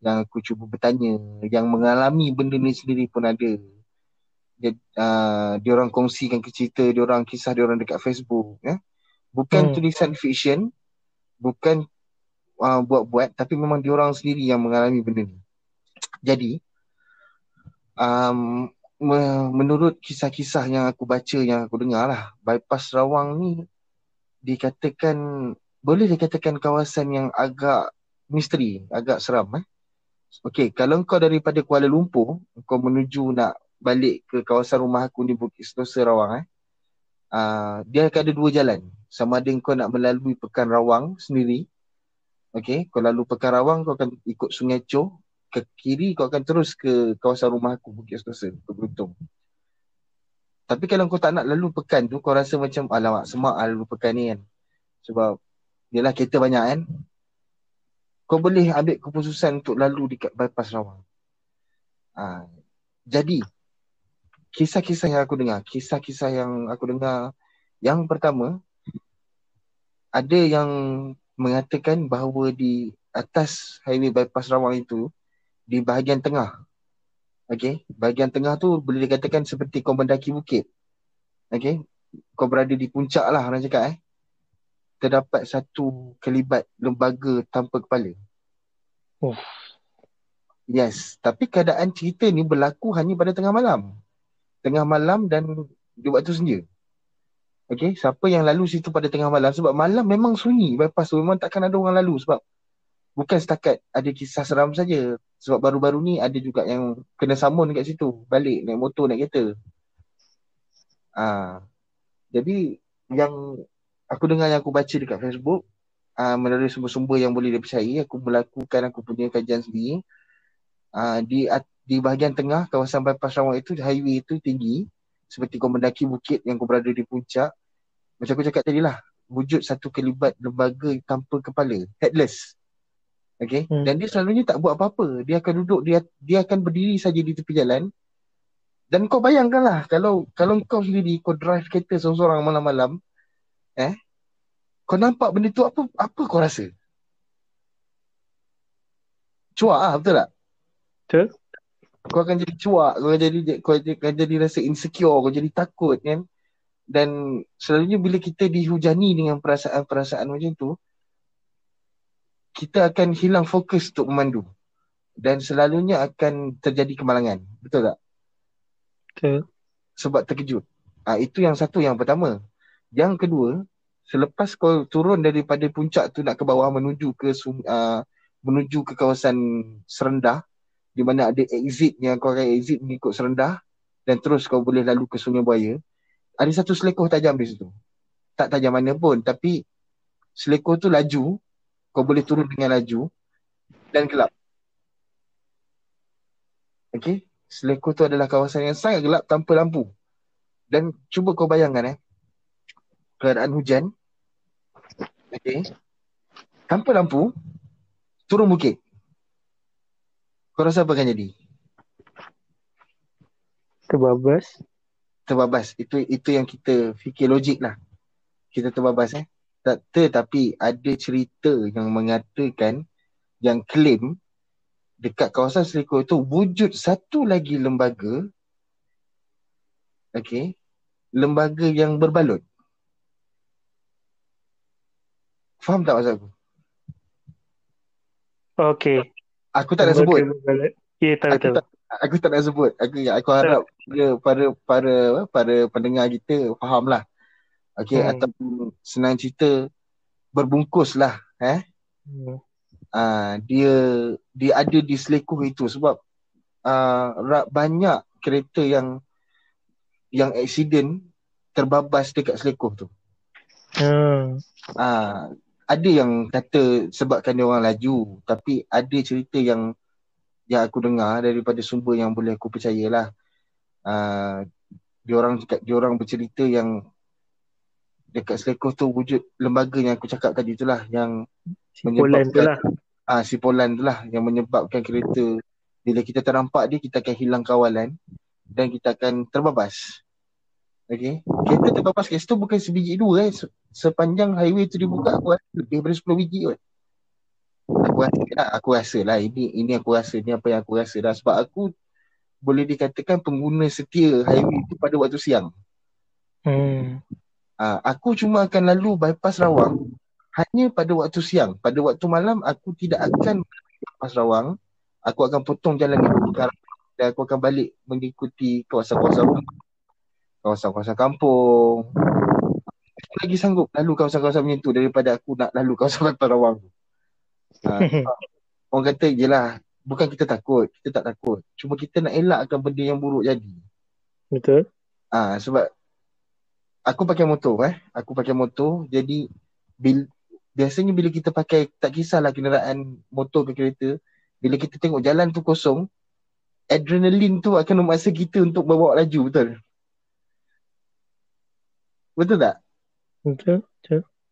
yang aku cuba bertanya, yang mengalami benda ni sendiri pun ada. Dia orang kongsikan cerita dia orang, kisah dia orang dekat Facebook. Bukan tulisan fiction, bukan buat-buat, tapi memang dia orang sendiri yang mengalami benda ni. Jadi menurut kisah-kisah yang aku baca, yang aku dengar lah, bypass Rawang ni boleh dikatakan kawasan yang agak misteri, agak seram. Okay, kalau kau daripada Kuala Lumpur kau menuju nak balik ke kawasan rumah aku di Bukit Sentosa Rawang, dia akan ada 2 jalan. Sama ada kau nak melalui Pekan Rawang sendiri. Okay, kau lalu Pekan Rawang, kau akan ikut Sungai Choh ke kiri, kau akan terus ke kawasan rumah aku Bukit Sentosa, ke Beruntung. Tapi kalau kau tak nak lalu pekan tu, kau rasa macam alamak, semak lalu pekan ni kan, sebab yelah kereta banyak kan, kau boleh ambil keputusan untuk lalu dekat bypass Rawang. Jadi kisah-kisah yang aku dengar, yang pertama, ada yang mengatakan bahawa di atas highway bypass Rawang itu, di bahagian tengah, bahagian tengah tu boleh dikatakan seperti kau mendaki bukit. Kau berada di puncak lah orang cakap. Terdapat satu kelibat lembaga tanpa kepala. Yes, tapi keadaan cerita ni berlaku hanya pada tengah malam dan di waktu senja. Siapa yang lalu situ pada tengah malam, sebab malam memang sunyi bypass tu, memang takkan ada orang lalu, sebab bukan setakat ada kisah seram saja. Sebab baru-baru ni ada juga yang kena samun dekat situ, balik naik motor, naik kereta. Jadi yang aku dengar, yang aku baca dekat Facebook, melalui sumber-sumber yang boleh dipercayai, aku melakukan aku punya kajian sendiri. Di bahagian tengah kawasan bypass Rawang itu, highway itu tinggi seperti kau mendaki bukit yang kau berada di puncak. Macam aku cakap tadi lah, wujud satu kelibat lembaga tanpa kepala, headless. Dan dia selalunya tak buat apa-apa. Dia akan duduk, dia akan berdiri saja di tepi jalan. Dan kau bayangkanlah, kalau kau sendiri, kau drive kereta seorang-seorang malam-malam, kau nampak benda tu, apa kau rasa? Cuak betul tak? Betul. Kau akan jadi cuak, kau akan jadi rasa insecure, kau jadi takut kan. Dan selalunya bila kita dihujani dengan perasaan-perasaan macam tu, kita akan hilang fokus untuk memandu dan selalunya akan terjadi kemalangan. Betul tak? Betul. Sebab terkejut. Itu yang satu, yang pertama. Yang kedua, selepas kau turun daripada puncak tu nak ke bawah menuju ke kawasan serendah, di mana ada exit yang kau akan exit mengikut serendah dan terus kau boleh lalu ke Sungai Buaya. Ada satu selekoh tajam di situ. Tak tajam mana pun, tapi selekoh tu laju, kau boleh turun dengan laju dan gelap. Okey, selekoh tu adalah kawasan yang sangat gelap tanpa lampu. Dan cuba kau bayangkan keadaan hujan, okey, tanpa lampu, turun bukit. Kau rasa apa akan jadi? Terbabas. Itu yang kita fikir logik lah. Kita terbabas Tetapi ada cerita yang mengatakan, yang claim dekat kawasan Selekor itu wujud satu lagi lembaga, okey, lembaga yang berbalut. Faham tak maksud aku? Okey. Aku tak nak sebut. Ya, tahu. Aku tak nak sebut. Aku harap para pendengar kita faham lah. Okey, ataupun senang cerita berbungkus lah. Dia ada di Selekuh itu sebab banyak kereta yang accident terbabas dekat Selekuh tu. Ada yang kata sebabkan dia orang laju, tapi ada cerita yang aku dengar daripada sumber yang boleh aku percayalah. Dia orang bercerita yang dekat Selekuh tu wujud lembaga yang aku cakap tadi itulah, yang menyebabkan Sipolan tu lah yang menyebabkan kereta, bila kita ternampak dia, kita akan hilang kawalan dan kita akan terbabas. Okey, kereta terbabas kat situ bukan sebiji dua sepanjang highway tu dibuka, aku rasa lebih daripada 10 biji kot. Aku rasa lah ini aku rasa, ni apa yang aku rasa dah, sebab aku boleh dikatakan pengguna setia highway tu pada waktu siang. Aku cuma akan lalu bypass Rawang hanya pada waktu siang. Pada waktu malam aku tidak akan bypass Rawang. Aku akan potong jalan itu dan aku akan balik mengikuti kawasan-kawasan rumah, kawasan-kawasan kampung. Aku lagi sanggup lalu kawasan-kawasan macam tu daripada aku nak lalu kawasan Rawang. Orang kata yelah, bukan kita takut, kita tak takut. Cuma kita nak elakkan benda yang buruk jadi. Betul. Sebab aku pakai motor, jadi biasanya bila kita pakai, tak kisahlah kenderaan motor ke kereta, bila kita tengok jalan tu kosong, adrenalin tu akan memaksa kita untuk bawa laju, betul? Betul tak? Betul.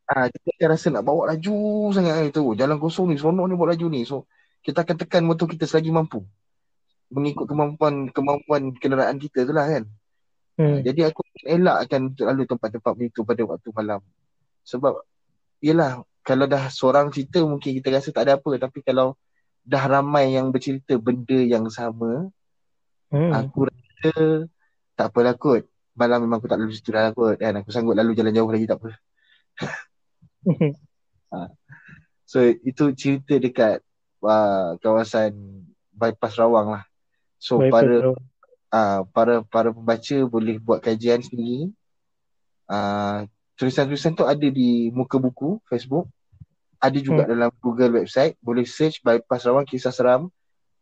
Kita akan rasa nak bawa laju sangat tu. Jalan kosong ni, seronok ni bawa laju ni. So, kita akan tekan motor kita selagi mampu. Mengikut kemampuan kenderaan kita tu lah kan. Jadi aku elakkan untuk lalu tempat-tempat itu pada waktu malam. Sebab, yelah, kalau dah seorang cerita mungkin kita rasa tak ada apa. Tapi kalau dah ramai yang bercerita benda yang sama, aku rasa tak apalah kot. Malam memang aku tak lalu situ dah kot kan. Aku sanggup lalu jalan jauh lagi, tak apa. So itu cerita dekat kawasan bypass Rawang lah. So para pembaca boleh buat kajian sendiri. Tulisan-tulisan tu ada di muka buku Facebook, ada juga dalam Google website. Boleh search bypass Rawang kisah seram.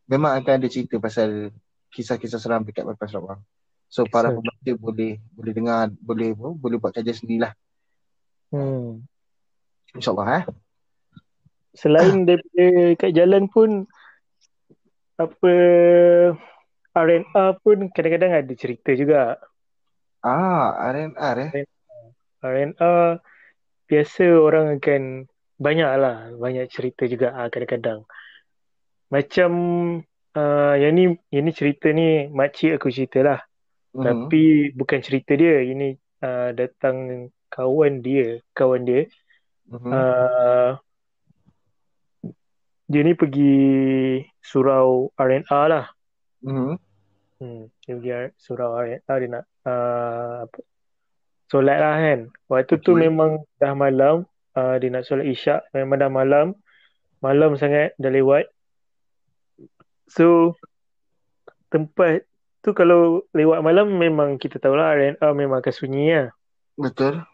Memang akan ada cerita pasal kisah-kisah seram dekat bypass Rawang. So para pembaca boleh dengar, boleh buat kajian sendirilah. InsyaAllah Selain daripada kat jalan pun, apa, R&R pun kadang-kadang ada cerita juga. R&R R&R biasa orang akan banyak cerita juga kadang-kadang. Macam yang ni cerita ni makcik aku cerita lah. Tapi bukan cerita dia, ini datang kawan dia. Dia ni pergi surau R&R lah. Dia pergi surau R&R, dia nak solat lah kan. Waktu tu memang dah malam, dia nak solat isyak, memang dah malam. malam sangat dah lewat. So tempat tu kalau lewat malam memang kita tahulah R&R memang akan sunyi lah. Betul.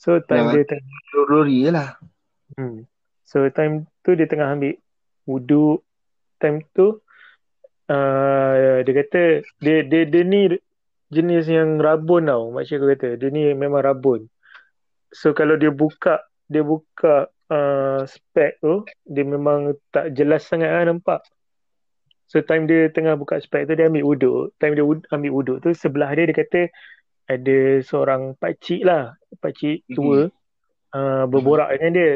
So time Yang dia Rory je lah. So time tu dia tengah ambil wuduk. Time tu dia kata dia ni jenis yang rabun tau. Macam aku kata dia ni memang rabun. So kalau dia buka spek tu, dia memang tak jelas sangat lah nampak. So time dia tengah buka spek tu, dia ambil wuduk. Time dia ambil wuduk tu, sebelah dia kata ada seorang pakcik lah, pakcik tua, berborak dengan dia.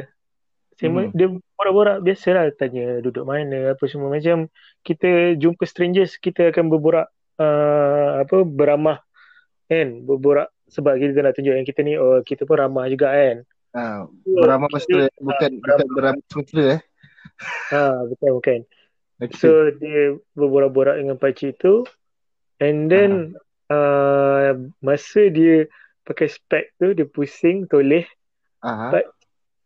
Dia borak-borak biasalah, tanya duduk mana, apa semua. Macam kita jumpa strangers, kita akan berborak beramah kan, berborak sebab kita nak tunjuk yang kita ni, kita pun ramah juga kan. Beramah mesra, bukan beramah mesra bukan. Okay. So dia berborak-borak dengan pakcik tu, and then masa dia pakai spek tu, dia pusing toleh.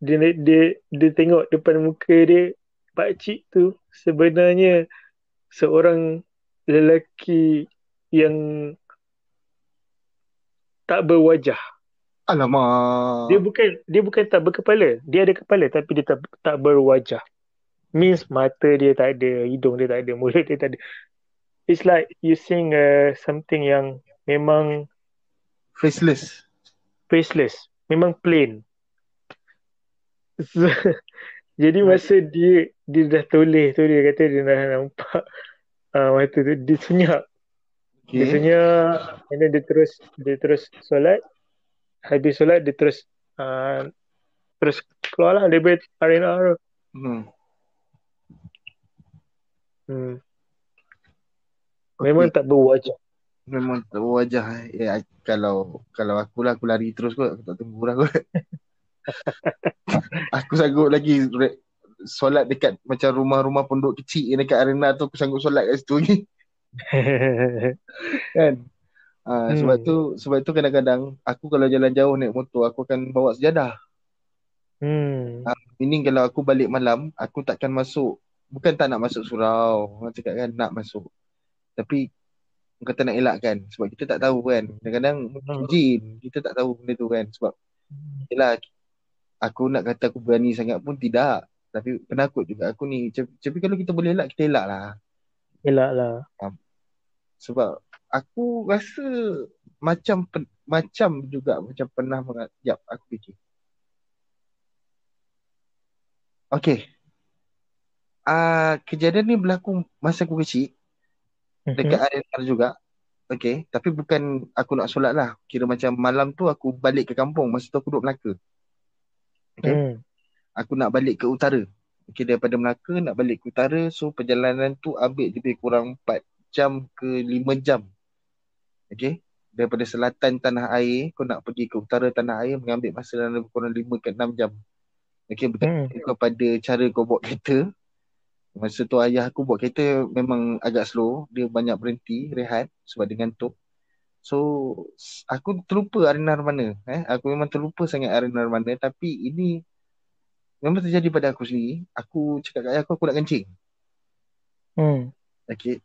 Dia tengok depan muka dia, pakcik tu sebenarnya seorang lelaki yang tak berwajah. Alamak. Dia bukan tak berkepala. Dia ada kepala tapi dia tak berwajah. Means mata dia tak ada, hidung dia tak ada, mulut dia tak ada. It's like you seeing something yang memang faceless. Memang plain. So, jadi masa dia dah toleh tu, dia kata dia dah nampak mata tu, dia senyap. Dia senyap, and then dia terus solat. Habis solat dia terus keluar lah daripada R&R. Memang tak berwajah. Memang tak berwajah. Kalau aku lari terus kot. Aku tak tunggu lah kot. Aku sanggup lagi solat dekat macam rumah-rumah pondok kecil yang dekat arena tu. Aku sanggup solat kat situ lagi. Kan? Sebab tu kadang-kadang aku kalau jalan jauh naik motor, aku akan bawa sejadah. Meaning kalau aku balik malam, aku takkan masuk. Bukan tak nak masuk surau, orang cakap kan nak masuk. Tapi kata nak elakkan, sebab kita tak tahu kan. Kadang-kadang jin, kita tak tahu benda tu kan. Sebab yelah, aku nak kata aku berani sangat pun tidak. Tapi penakut juga aku ni. Tapi kalau kita boleh elak, kita elak lah. Sebab aku rasa macam juga macam pernah sekejap aku fikir. Okay. Kejadian ni berlaku masa aku kecil. Dekat RNR juga. Okay. Tapi bukan aku nak solat lah. Kira macam malam tu aku balik ke kampung. Masa tu aku duduk Melaka. Okay. Aku nak balik ke utara. Okay, daripada Melaka nak balik ke utara. So perjalanan tu ambil lebih kurang 4 jam ke 5 jam. Okay. Daripada selatan tanah air, kau nak pergi ke utara tanah air, mengambil masa dalam lebih kurang 5 ke 6 jam. Okay. Bergantung kepada cara kau bawa kereta. Masa tu ayah aku bawa kereta memang agak slow. Dia banyak berhenti, rehat sebab dia ngantuk. So, aku terlupa R&R mana. Aku memang terlupa sangat R&R mana. Tapi ini memang terjadi pada aku sendiri. Aku cakap kat ayah aku nak kencing. Okay.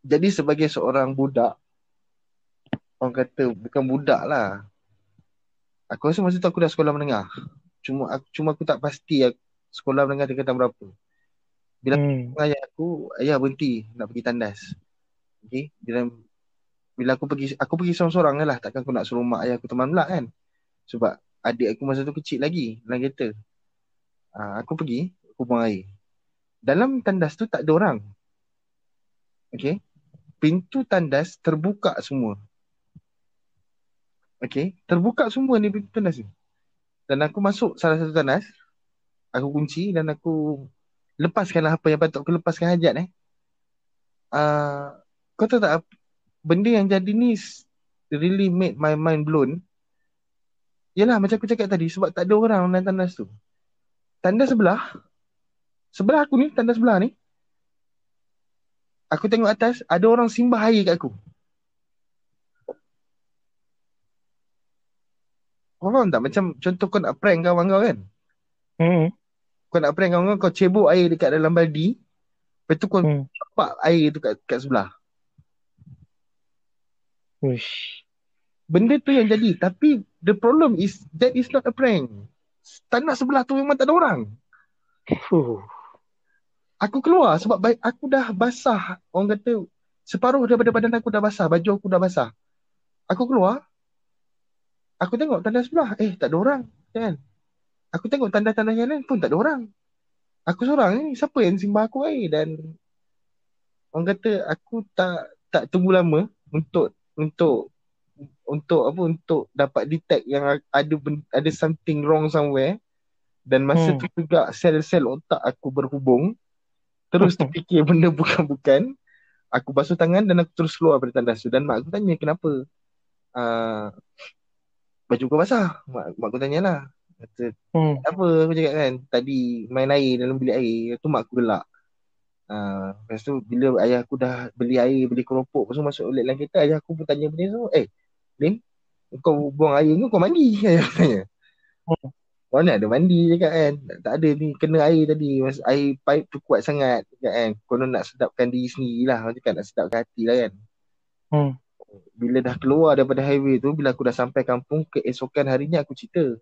Jadi sebagai seorang budak, orang kata bukan budak lah. Aku rasa masa tu aku dah sekolah menengah. Cuma aku tak pasti sekolah menengah tingkatan berapa. Bila ayah berhenti nak pergi tandas. Okay. Bila aku pergi seorang-seorang lah. Takkan aku nak suruh mak ayah aku teman pula kan. Sebab adik aku masa tu kecil lagi dalam kereta. Aku pergi, aku buang air. Dalam tandas tu tak ada orang. Okay. Pintu tandas terbuka semua. Okay. Terbuka semua ni pintu tandas ni. Dan aku masuk salah satu tandas. Aku kunci dan aku lepaskanlah apa yang patut aku lepaskan hajat. Kau tahu tak, benda yang jadi ni really made my mind blown. Yelah macam aku cakap tadi, sebab tak ada orang dalam tandas tu. Tandas sebelah aku ni, tandas sebelah ni, aku tengok atas, ada orang simbah air kat aku. Kau faham tak? Macam contoh kau nak prank kawan kau kan? kau nak prank kawan kau cebok air dekat dalam baldi. Lepas tu kau campak air tu kat sebelah. Uish. Benda tu yang jadi. Tapi the problem is that is not a prank. Tanah sebelah tu memang tak ada orang. Aku keluar sebab aku dah basah. Orang kata separuh daripada badan aku dah basah. Baju aku dah basah. Aku keluar. Aku tengok tandas sebelah. Tak ada orang. Kan? Aku tengok tandas-tandas yang lain pun tak ada orang. Aku seorang ni. Siapa yang simbah aku air? Dan orang kata aku tak tunggu lama untuk dapat detect yang ada something wrong somewhere. Dan masa tu juga sel-sel otak aku berhubung. Terus terfikir benda bukan-bukan. Aku basuh tangan dan aku terus keluar dari tandas tu. Dan mak aku tanya kenapa baju kau basah. Mak aku tanyalah. Kata apa aku cakap kan. Tadi main air dalam bilik air. Tu mak aku gelak. Lepas tu bila ayah aku dah beli air, beli keropok pasal masuk dalam kereta, ayah aku pun tanya benda tu. Lim, kau buang air kau mandi? Ayah aku tanya. Mana ada mandi cakap kan. Tak ada ni, kena air tadi. Air pipe tu kuat sangat cakap kan. Konon nak sedapkan diri sendiri lah. Macam cakap nak sedapkan hati lah kan. Bila dah keluar daripada highway tu, bila aku dah sampai kampung, keesokan harinya aku cerita.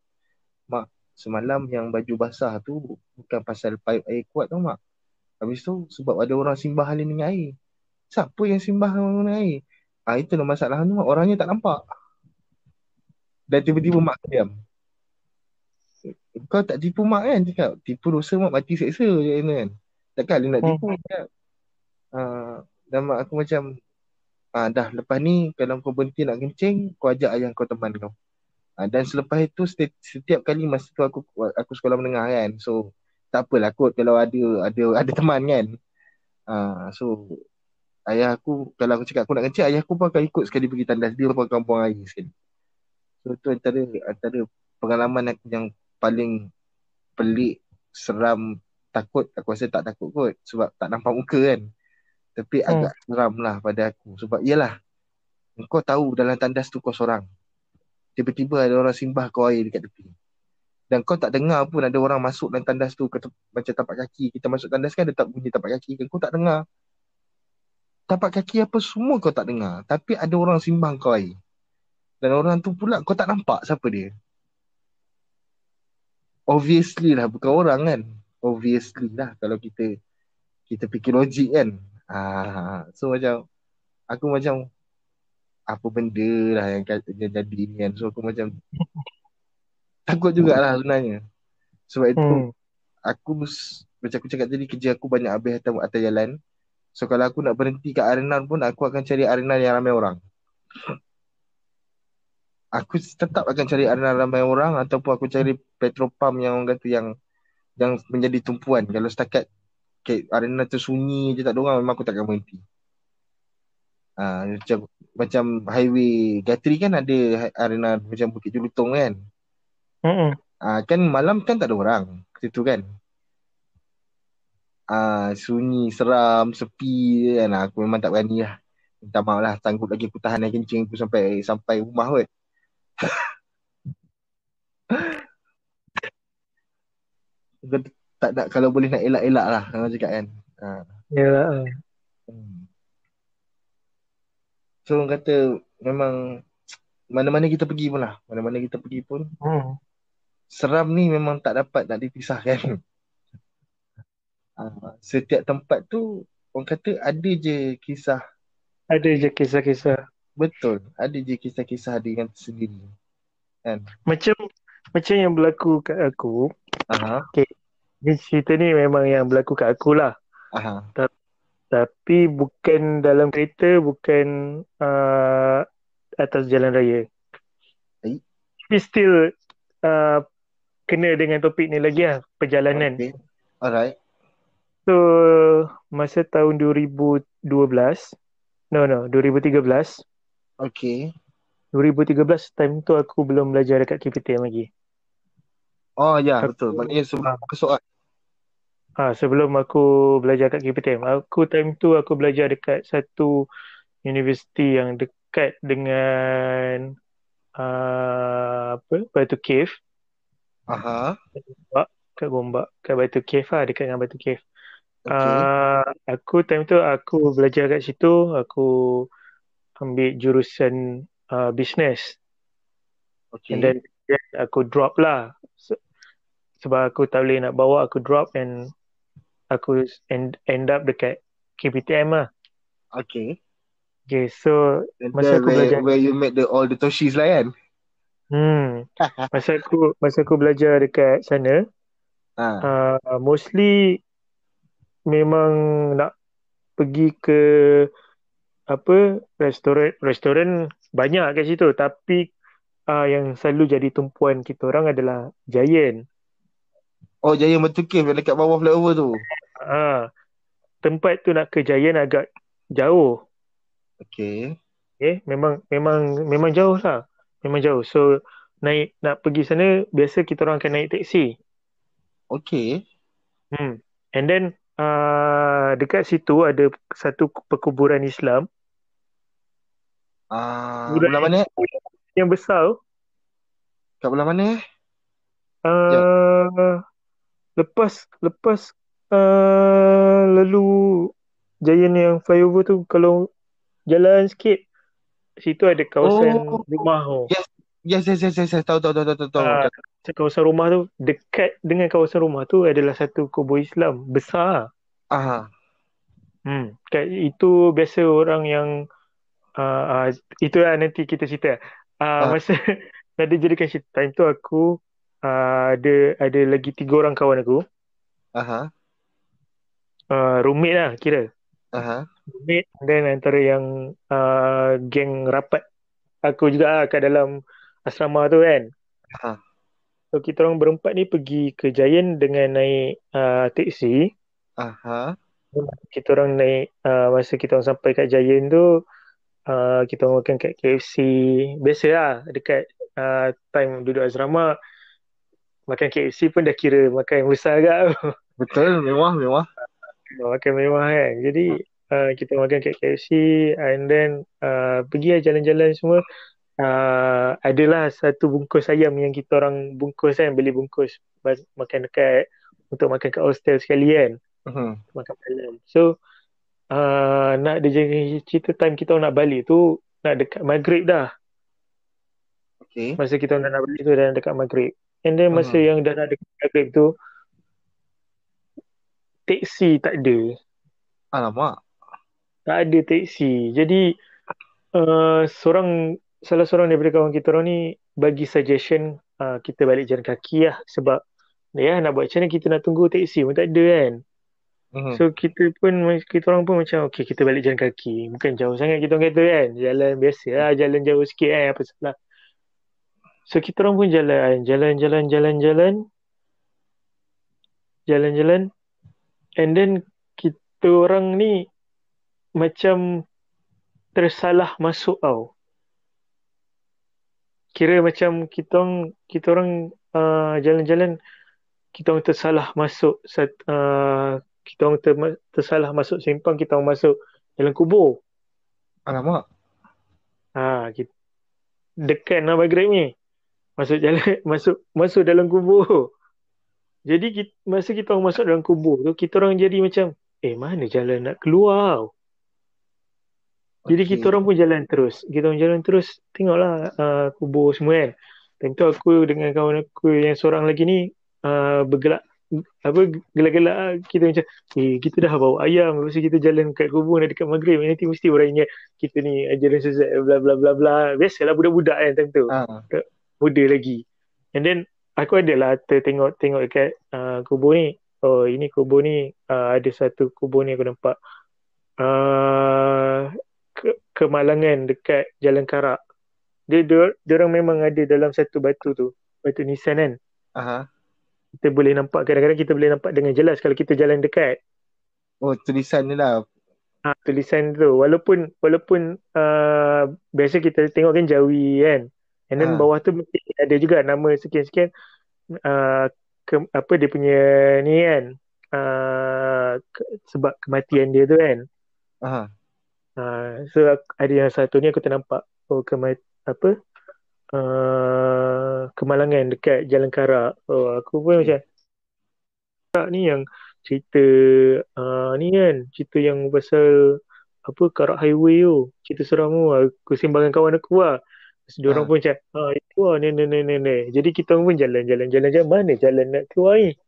Mak, semalam yang baju basah tu bukan pasal pipe air kuat tau mak. Habis tu sebab ada orang simbah halin dengan air. Siapa yang simbah dengan air? Itulah masalah tu mak. Orangnya tak nampak. Dan tiba-tiba mak diam. Kau tak tipu mak kan? Cakap, tipu dosa mak mati seksa je kan. Takkan dia nak tipu cakap. Dan mak aku macam, dah lepas ni kalau kau berhenti nak kencing, kau ajak ayah kau teman kau. Dan selepas itu setiap kali masa tu aku sekolah menengah kan. So tak apalah kot kalau ada teman kan. So ayah aku, kalau aku cakap aku nak kencing, ayah aku pun akan ikut sekali pergi tandas. Dia pun akan buang air sekali. So tu antara pengalaman aku yang paling pelik, seram, takut. Aku rasa tak takut kot sebab tak nampak muka kan. Tapi agak seram lah pada aku. Sebab yelah, kau tahu dalam tandas tu kau seorang. Tiba-tiba ada orang simbah kau air dekat tepi. Dan kau tak dengar pun ada orang masuk dalam tandas tu macam tapak kaki. Kita masuk tandas kan ada bunyi tapak kaki kan. Kau tak dengar. Tapak kaki apa semua kau tak dengar. Tapi ada orang simbang kau air. Dan orang tu pula kau tak nampak siapa dia. Obviously lah bukan orang kan. Obviously lah kalau kita fikir logik kan. So macam aku macam apa benda lah yang jadi ni kan. So aku macam takut jugalah sebenarnya. Sebab itu aku macam aku cakap tadi, kerja aku banyak habis atas jalan. So kalau aku nak berhenti kat arena pun, aku akan cari arena yang ramai orang. Aku tetap akan cari arena ramai orang, ataupun aku cari petrol pump yang orang kata yang menjadi tumpuan. Kalau setakat arena tu sunyi je tak ada orang, memang aku takkan berhenti. Macam highway Gatri kan ada arena macam Bukit Jelutong kan. Kan malam kan tak ada orang situ kan. Sunyi, seram, sepi kan. Aku memang tak berani lah. Minta maaf lah, sanggup lagi aku tahan air kencing tu sampai rumah kot. Tak nak, kalau boleh nak elak-elak lah orang cakap kan. Yalah. So orang kata memang mana-mana kita pergi pun lah. Mana-mana kita pergi pun seram ni memang tak dapat nak dipisahkan. Setiap tempat tu orang kata ada je kisah. Ada je kisah-kisah. Betul. Ada je kisah-kisah dengan tersendiri. Kan? Macam yang berlaku kat aku. Okay. Ni cerita ni memang yang berlaku kat aku lah. Tapi bukan dalam kereta, bukan atas jalan raya. Tapi still kena dengan topik ni lagi lah, perjalanan. Okay. Alright. So masa tahun 2013. No, 2013. Okay. 2013 time tu aku belum belajar dekat KPTM lagi. Oh ya, betul. Maknanya sebelum kesoal. Sebelum aku belajar kat KPTM, time tu aku belajar dekat satu universiti yang dekat dengan Batu Cave. kat Gombak, kat Batu Cave lah, dekat dengan Batu Cave. Okay. Aku time tu aku belajar kat situ, aku ambil jurusan business, and Okay. then aku drop lah. Sebab aku tak boleh nak bawa, aku drop, and aku end up dekat KPTM lah. Okay. Okay, so And masa then aku belajar, where you met all the Toshis lah kan? masa aku belajar dekat sana, Ha. mostly memang nak pergi ke restoran banyak kat situ, tapi yang selalu jadi tumpuan kita orang adalah Giant. Oh, Jaya Batu Cave yang dekat bawah flyover tu. Tempat tu nak ke Giant agak jauh. Okay. Memang jauh lah. Memang jauh. So nak pergi sana biasa kita orang akan naik teksi. Okay. And then dekat situ ada satu perkuburan Islam. Belah mana? Yang besar. Kat belah mana? Lepas lalu Giant yang flyover tu, kalau jalan sikit, situ ada kawasan rumah tu. Yes. Tahu. Kawasan rumah tu, dekat dengan kawasan rumah tu adalah satu kubur Islam besar. Itu biasa orang yang itulah nanti kita cerita. Masa ada jadikan cerita time tu, aku ada lagi 3 orang kawan aku. Roommate lah kira. Roommate, dan antara yang geng rapat aku juga kat dalam asrama tu kan. So kita orang berempat ni pergi ke Giant dengan naik teksi. Kita orang naik, masa kita orang sampai kat Giant tu, kita orang makan kat KFC. Biasa lah dekat time duduk asrama, makan KFC pun dah kira makan yang besar agak. Betul, mewah. Makan mewah kan. Jadi kita makan kat KFC, and then pergi lah jalan-jalan semua. Adalah satu bungkus ayam yang kita orang bungkus kan, beli bungkus makan untuk makan kat hostel sekali kan. Makan malam. So nak dia cerita time kita orang nak balik tu, nak dekat maghrib dah. Okay. Masa kita orang nak balik tu dah dekat maghrib. And then masa yang dah nak dekat maghrib tu, teksi tak ada. Alamak. Tak ada teksi. Jadi salah seorang daripada kawan kita orang ni bagi suggestion kita balik jalan kaki lah. Sebab nak buat macam mana kita nak tunggu teksi pun tak ada kan. So kita orang pun macam okay, kita balik jalan kaki. Bukan jauh sangat kita orang kata kan. Jalan biasa lah, jalan jauh sikit kan, apa salah. So kita orang pun jalan. And then kita orang ni macam tersalah masuk tau. Kira macam kita orang jalan-jalan, kita orang tersalah masuk kita orang tersalah masuk simpang, kita orang masuk dalam kubur. Alamak. Dekat nak maghrib ni. Masuk dalam kubur. Jadi masa kita orang masuk dalam kubur tu, kita orang jadi macam mana jalan nak keluar. Jadi kita orang pun jalan terus. Tengoklah kubur semua kan. Time tu aku dengan kawan aku yang seorang lagi ni gelak-gelak kita macam kita dah bawa ayam, lepas tu kita jalan kat kubur dekat maghrib, nanti mesti orang ingat kita ni ajaran sesat bla bla bla bla. Biasalah budak-budak kan time tu. Muda lagi. And then aku adalah tengok dekat kubur ni. Oh, ini kubur ni, ada satu kubur ni aku nampak kemalangan dekat Jalan Karak. Dia orang memang ada dalam satu batu tu, batu nisan kan. Kita boleh nampak, kadang-kadang kita boleh nampak dengan jelas kalau kita jalan dekat. Oh, tulisan ni lah. Tulisan tu, walaupun biasa kita tengok kan Jawi kan, and then bawah tu mesti ada juga nama sekian-sekian, dia punya ni kan, sebab kematian dia tu kan. So ada yang satu ni aku ternampak kemalangan dekat Jalan Karak. Aku pun macam ni yang cerita ni kan, cerita yang pasal apa Karak Highway tu, cerita seram tu. Aku sembang dengan kawan aku lah. Terus dia orang Ha. pun macam, itu lah ni. Jadi kita orang pun jalan. Mana jalan nak keluar ni?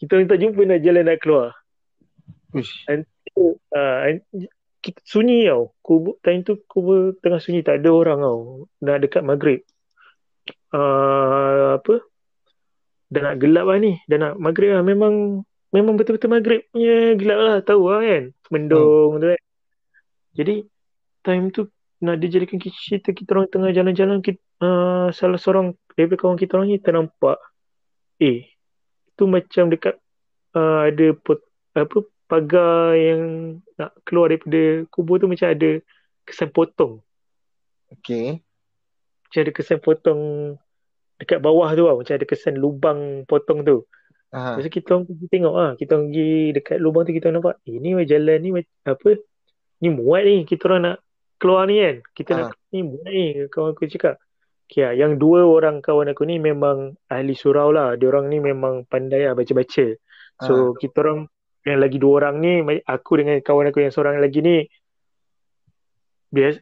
Kita orang tak jumpa nak jalan nak keluar. Uish. Kita sunyi tau. Time tu kubur tengah sunyi, tak ada orang tau. Dah dekat maghrib. Apa? Dah nak gelap lah ni. Dah nak maghrib lah. Memang betul-betul maghrib punya gelap lah. Tahu lah kan. Mendung tu kan. Jadi time tu nak dijadikan cerita, kita orang tengah jalan-jalan, salah seorang daripada kawan kita orang ni ternampak tu macam dekat ada pagar yang nak keluar daripada kubur tu, macam ada kesan potong. Okay. Macam ada kesan potong dekat bawah tu lah. Macam ada kesan lubang potong tu. Lepas tu kita orang pergi tengok lah. Kita orang pergi dekat lubang tu, kita orang nampak ni jalan ni apa, ni muat ni, kita orang nak keluar ni kan. Kita nak ni muat ni. Kawan aku cakap, okay, yang dua orang kawan aku ni memang ahli surau lah. Diorang ni memang pandai lah baca-baca. So kita orang, yang lagi dua orang ni, aku dengan kawan aku yang seorang lagi ni,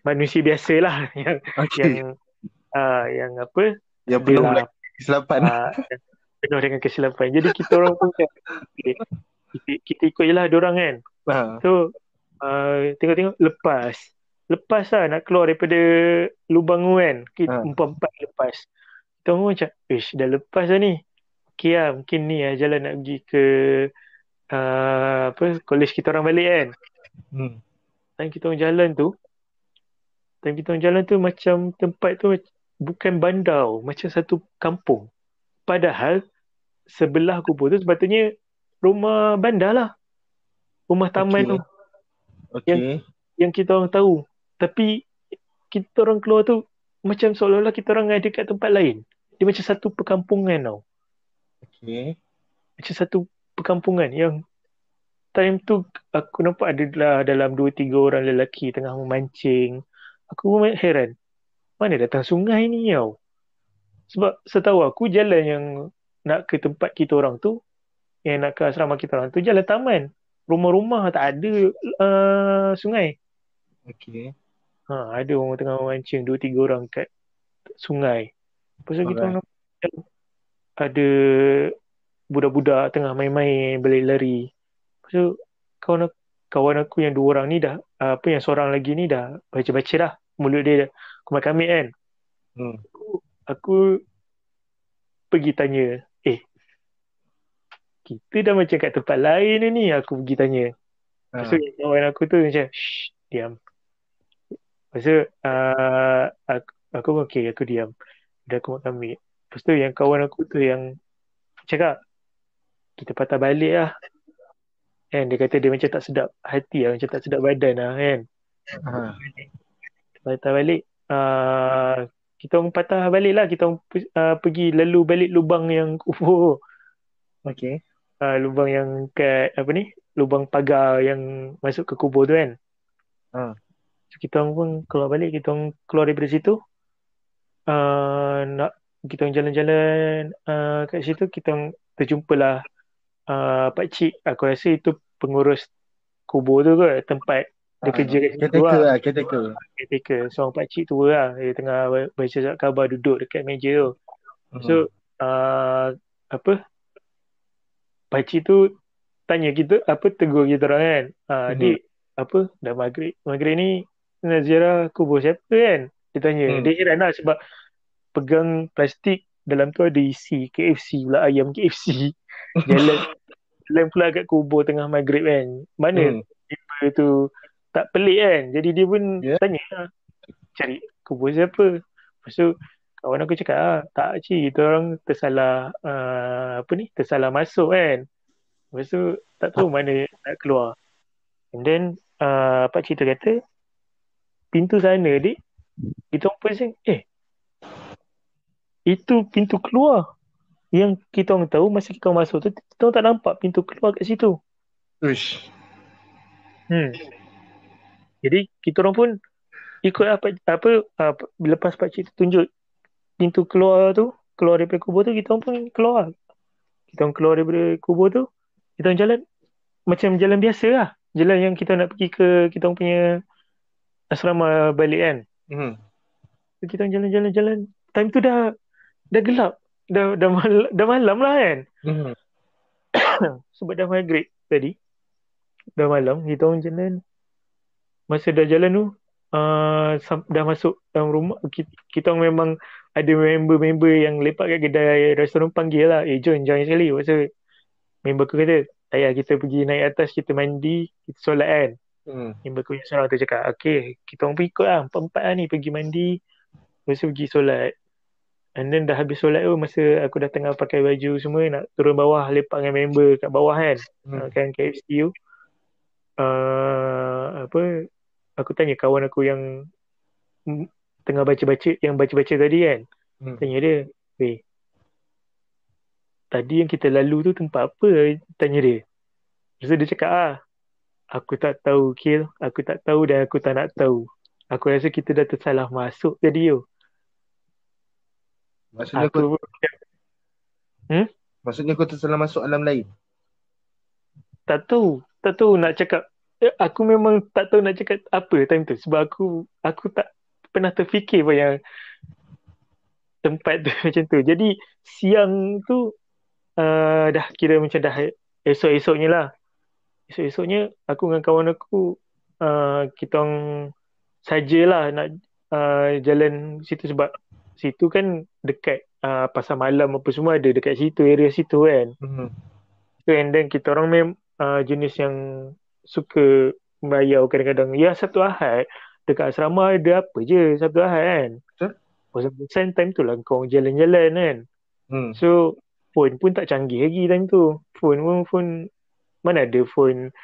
manusia biasa lah. Yang apa, yang penuh dengan kesilapan. Penuh dengan kesilapan. Jadi kita orang pun kita ikut je lah diorang kan. So tengok-tengok lepas lah nak keluar daripada lubang tu kan. Kita empat lepas. Kita orang macam, dah lepas lah ni. Okay lah, mungkin ni lah jalan nak pergi ke college kita orang balik kan. Time kita orang jalan tu macam tempat tu bukan bandar, macam satu kampung. Padahal sebelah kubur tu sepatutnya rumah bandar lah. Rumah taman tu. Yang kita orang tahu. Tapi kita orang keluar tu macam seolah-olah kita orang ada kat tempat lain. Dia macam satu perkampungan tau. Macam satu perkampungan yang time tu aku nampak ada dalam 2-3 orang lelaki tengah memancing. Aku pun heran, mana datang sungai ni tau. Sebab setahu aku jalan yang nak ke tempat kita orang tu, yang nak ke asrama kita orang tu, jalan taman. Rumah-rumah tak ada sungai. Ada orang tengah memancing 2-3 orang kat sungai. Lepas tu kita orang nampak ada budak-budak tengah main-main, berlari-lari. Lepas tu kawan aku yang dua orang ni dah, yang seorang lagi ni dah baca-baca dah. Mulut dia dah kumat-kamit kan. Aku pergi tanya, kita dah macam kat tempat lain ni. Aku pergi tanya. Lepas tu kawan aku tu macam, diam. Lepas tu aku pun okay, aku diam. Dah kumat-kamit. Lepas tu yang kawan aku tu yang cakap, kita patah balik lah. Kan, dia kata dia macam tak sedap hati lah, macam tak sedap badan lah kan. Patah balik. Kita orang patah balik lah. Kita orang pergi lalu balik lubang yang kubur. Lubang yang kat lubang pagar yang masuk ke kubur tu kan. So, kita orang pun keluar balik. Kita orang keluar daripada situ. Kita orang jalan-jalan kat situ. Kita orang terjumpalah pakcik. Aku rasa itu pengurus kubur tu ke, tempat dia kerja kat situ lah. Caretaker. Seorang pakcik tua lah. Dia tengah baca surat khabar, duduk dekat meja tu. So pakcik tu tanya kita, tegur kita orang kan. Dik, dah maghrib ni nak ziarah kubur siapa kan? Dia tanya. Dia heran lah sebab pegang plastik, dalam tu ada isi KFC pula, ayam KFC. Jalan pula kat kubur tengah maghrib kan. Mana tiba tu tak pelik kan. Jadi dia pun tanya lah, cari kubur siapa. Lepas tu kawan aku cakap, tak cik, kita orang tersalah tersalah masuk kan. Lepas tu tak tahu mana nak keluar. And then pakcik tu kata, pintu sana dik. Kita orang pun itu pintu keluar. Yang kita orang tahu masa kita orang masuk tu, kita orang tak nampak pintu keluar kat situ. Jadi kita orang pun ikut lepas pakcik tu tunjuk pintu keluar tu, keluar daripada kubur tu, kita orang pun keluar. kita orang keluar daripada kubur tu, kita orang jalan macam jalan biasa lah. Jalan yang kita nak pergi ke kita orang punya asrama balik kan. So, kita orang jalan-jalan. Time tu dah gelap. Dah malam lah kan. Sebab dah maghrib tadi. Dah malam. Kita orang jalan. Masa dah jalan tu, dah masuk dalam rumah. Kita orang memang ada member-member yang lepak kat kedai restoran panggil lah. Join sekali. Masa member aku kata, ayah kita pergi naik atas, kita mandi, kita solat kan. Member aku yang seorang tu cakap, okay, kita orang pergi ikut lah. Empat-empat lah ni pergi mandi. Lepas tu pergi solat. And then dah habis solat tu, masa aku dah tengah pakai baju semua, nak turun bawah, lepak dengan member kat bawah kan. Kan KFC tu. Aku tanya kawan aku yang tengah baca-baca tadi kan. Tanya dia, tadi yang kita lalu tu tempat apa? Tanya dia. Lepas tu dia cakap, aku tak tahu Kil, aku tak tahu dan aku tak nak tahu. Aku rasa kita dah tersalah masuk tadi tu. Maksudnya kau tersalah masuk alam lain? Tak tahu nak cakap. Aku memang tak tahu nak cakap apa time tu. Sebab aku tak pernah terfikir pun yang tempat tu macam tu. Jadi siang tu dah kira macam dah esok-esoknya lah. Esok-esoknya aku dengan kawan aku kita orang sajalah nak jalan situ sebab situ kan dekat pasar malam apa semua ada dekat situ, area situ kan. So, and then kita orang jenis yang suka membayar kadang-kadang. Ya, Sabtu Ahad dekat asrama ada apa je Sabtu Ahad kan. Pasal time tu lah kau jalan-jalan kan. So phone pun tak canggih lagi time tu. Phone mana ada phone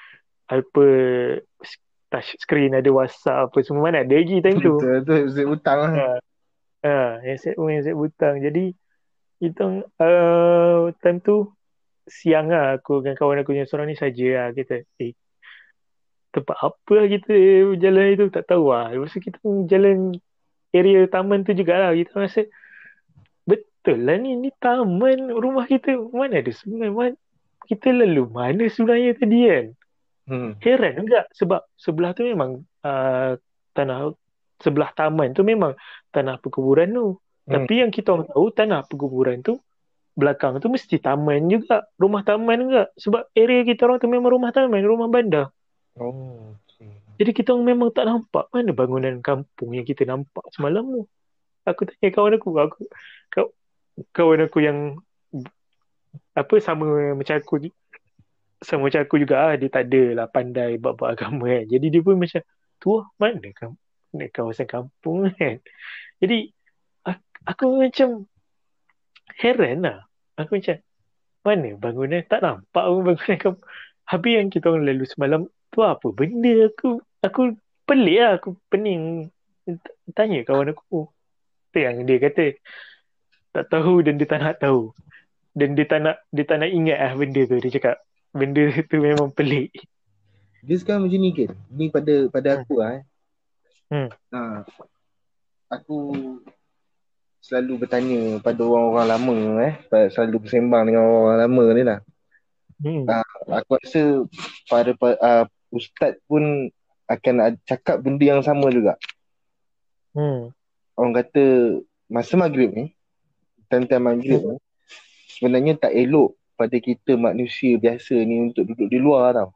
apa touch screen, ada WhatsApp apa semua, mana ada lagi time tu. Betul, zip hutang lah. Zip hutang. Jadi kita time tu siang lah aku dengan kawan aku yang seorang ni saja lah. Kita tempat apa lah kita jalan itu tak tahu lah. Lepas tu kita jalan area taman tu jugalah. Kita rasa betul lah ni taman rumah kita. Mana ada sungai, kita lalu mana sebenarnya tadi kan. Heran juga sebab sebelah tu memang tanah, sebelah taman tu memang tanah perkuburan tu. Tapi yang kita orang tahu tanah perkuburan tu belakang tu mesti taman juga, rumah taman juga. Sebab area kita orang tu memang rumah taman, rumah bandar. Jadi kita orang memang tak nampak mana bangunan kampung yang kita nampak semalam tu. Aku tanya kawan aku kawan aku yang sama macam aku juga dia tak adalah pandai bab agama kan. Jadi dia pun macam tu mana kawasan kampung kan. Jadi aku macam heran lah. Aku macam mana bangunan, tak nampak pun bangunan kampung. Habis yang kita orang lalu semalam tu apa benda, aku pelik lah, aku pening tanya kawan aku. Yang dia kata tak tahu dan dia tak nak tahu. Dan dia tak nak ingat lah benda tu. Dia cakap benda tu memang pelik. Dia sekarang macam ni kan. Ni pada aku lah aku selalu bertanya pada orang-orang lama selalu bersembang dengan orang-orang lama ni lah. Aku rasa para ustaz pun akan cakap benda yang sama juga. Orang kata masa maghrib ni, time-time maghrib ni sebenarnya tak elok pada kita manusia biasa ni untuk duduk di luar tau.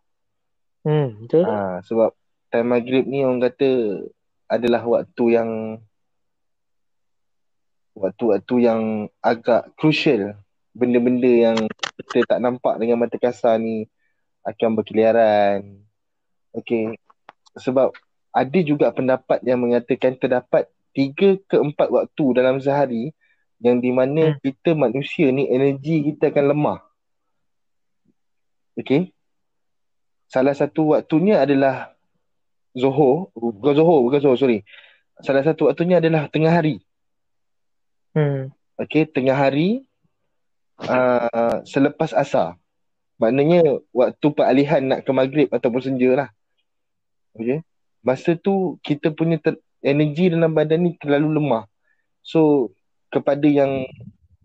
Betul. Sebab time maghrib ni orang kata adalah waktu yang agak crucial. Benda-benda yang kita tak nampak dengan mata kasar ni akan berkeliaran. Okay. Sebab ada juga pendapat yang mengatakan terdapat 3 ke 4 waktu dalam sehari yang di mana kita manusia ni energi kita akan lemah. Okay. Salah satu waktunya adalah bukan Zuhur, sorry. Salah satu waktunya adalah tengah hari. Okay, tengah hari selepas asar. Maknanya waktu peralihan nak ke maghrib ataupun senja lah. Okay. Masa tu kita punya energi dalam badan ni terlalu lemah. So kepada yang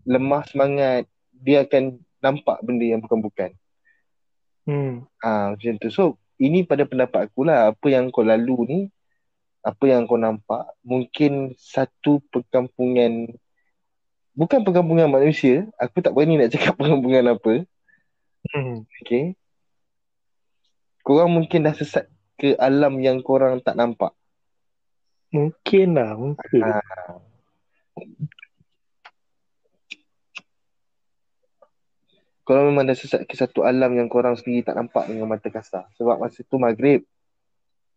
lemah semangat, dia akan nampak benda yang bukan-bukan. Macam tu. So ini pada pendapat aku lah, apa yang kau lalu ni, apa yang kau nampak, mungkin satu perkampungan, bukan perkampungan manusia, aku tak berani nak cakap perkampungan apa. Okay, korang mungkin dah sesat ke alam yang korang tak nampak. Mungkin lah, mungkin. Korang memang dah sesat ke satu alam yang korang sendiri tak nampak dengan mata kasar. Sebab masa tu maghrib,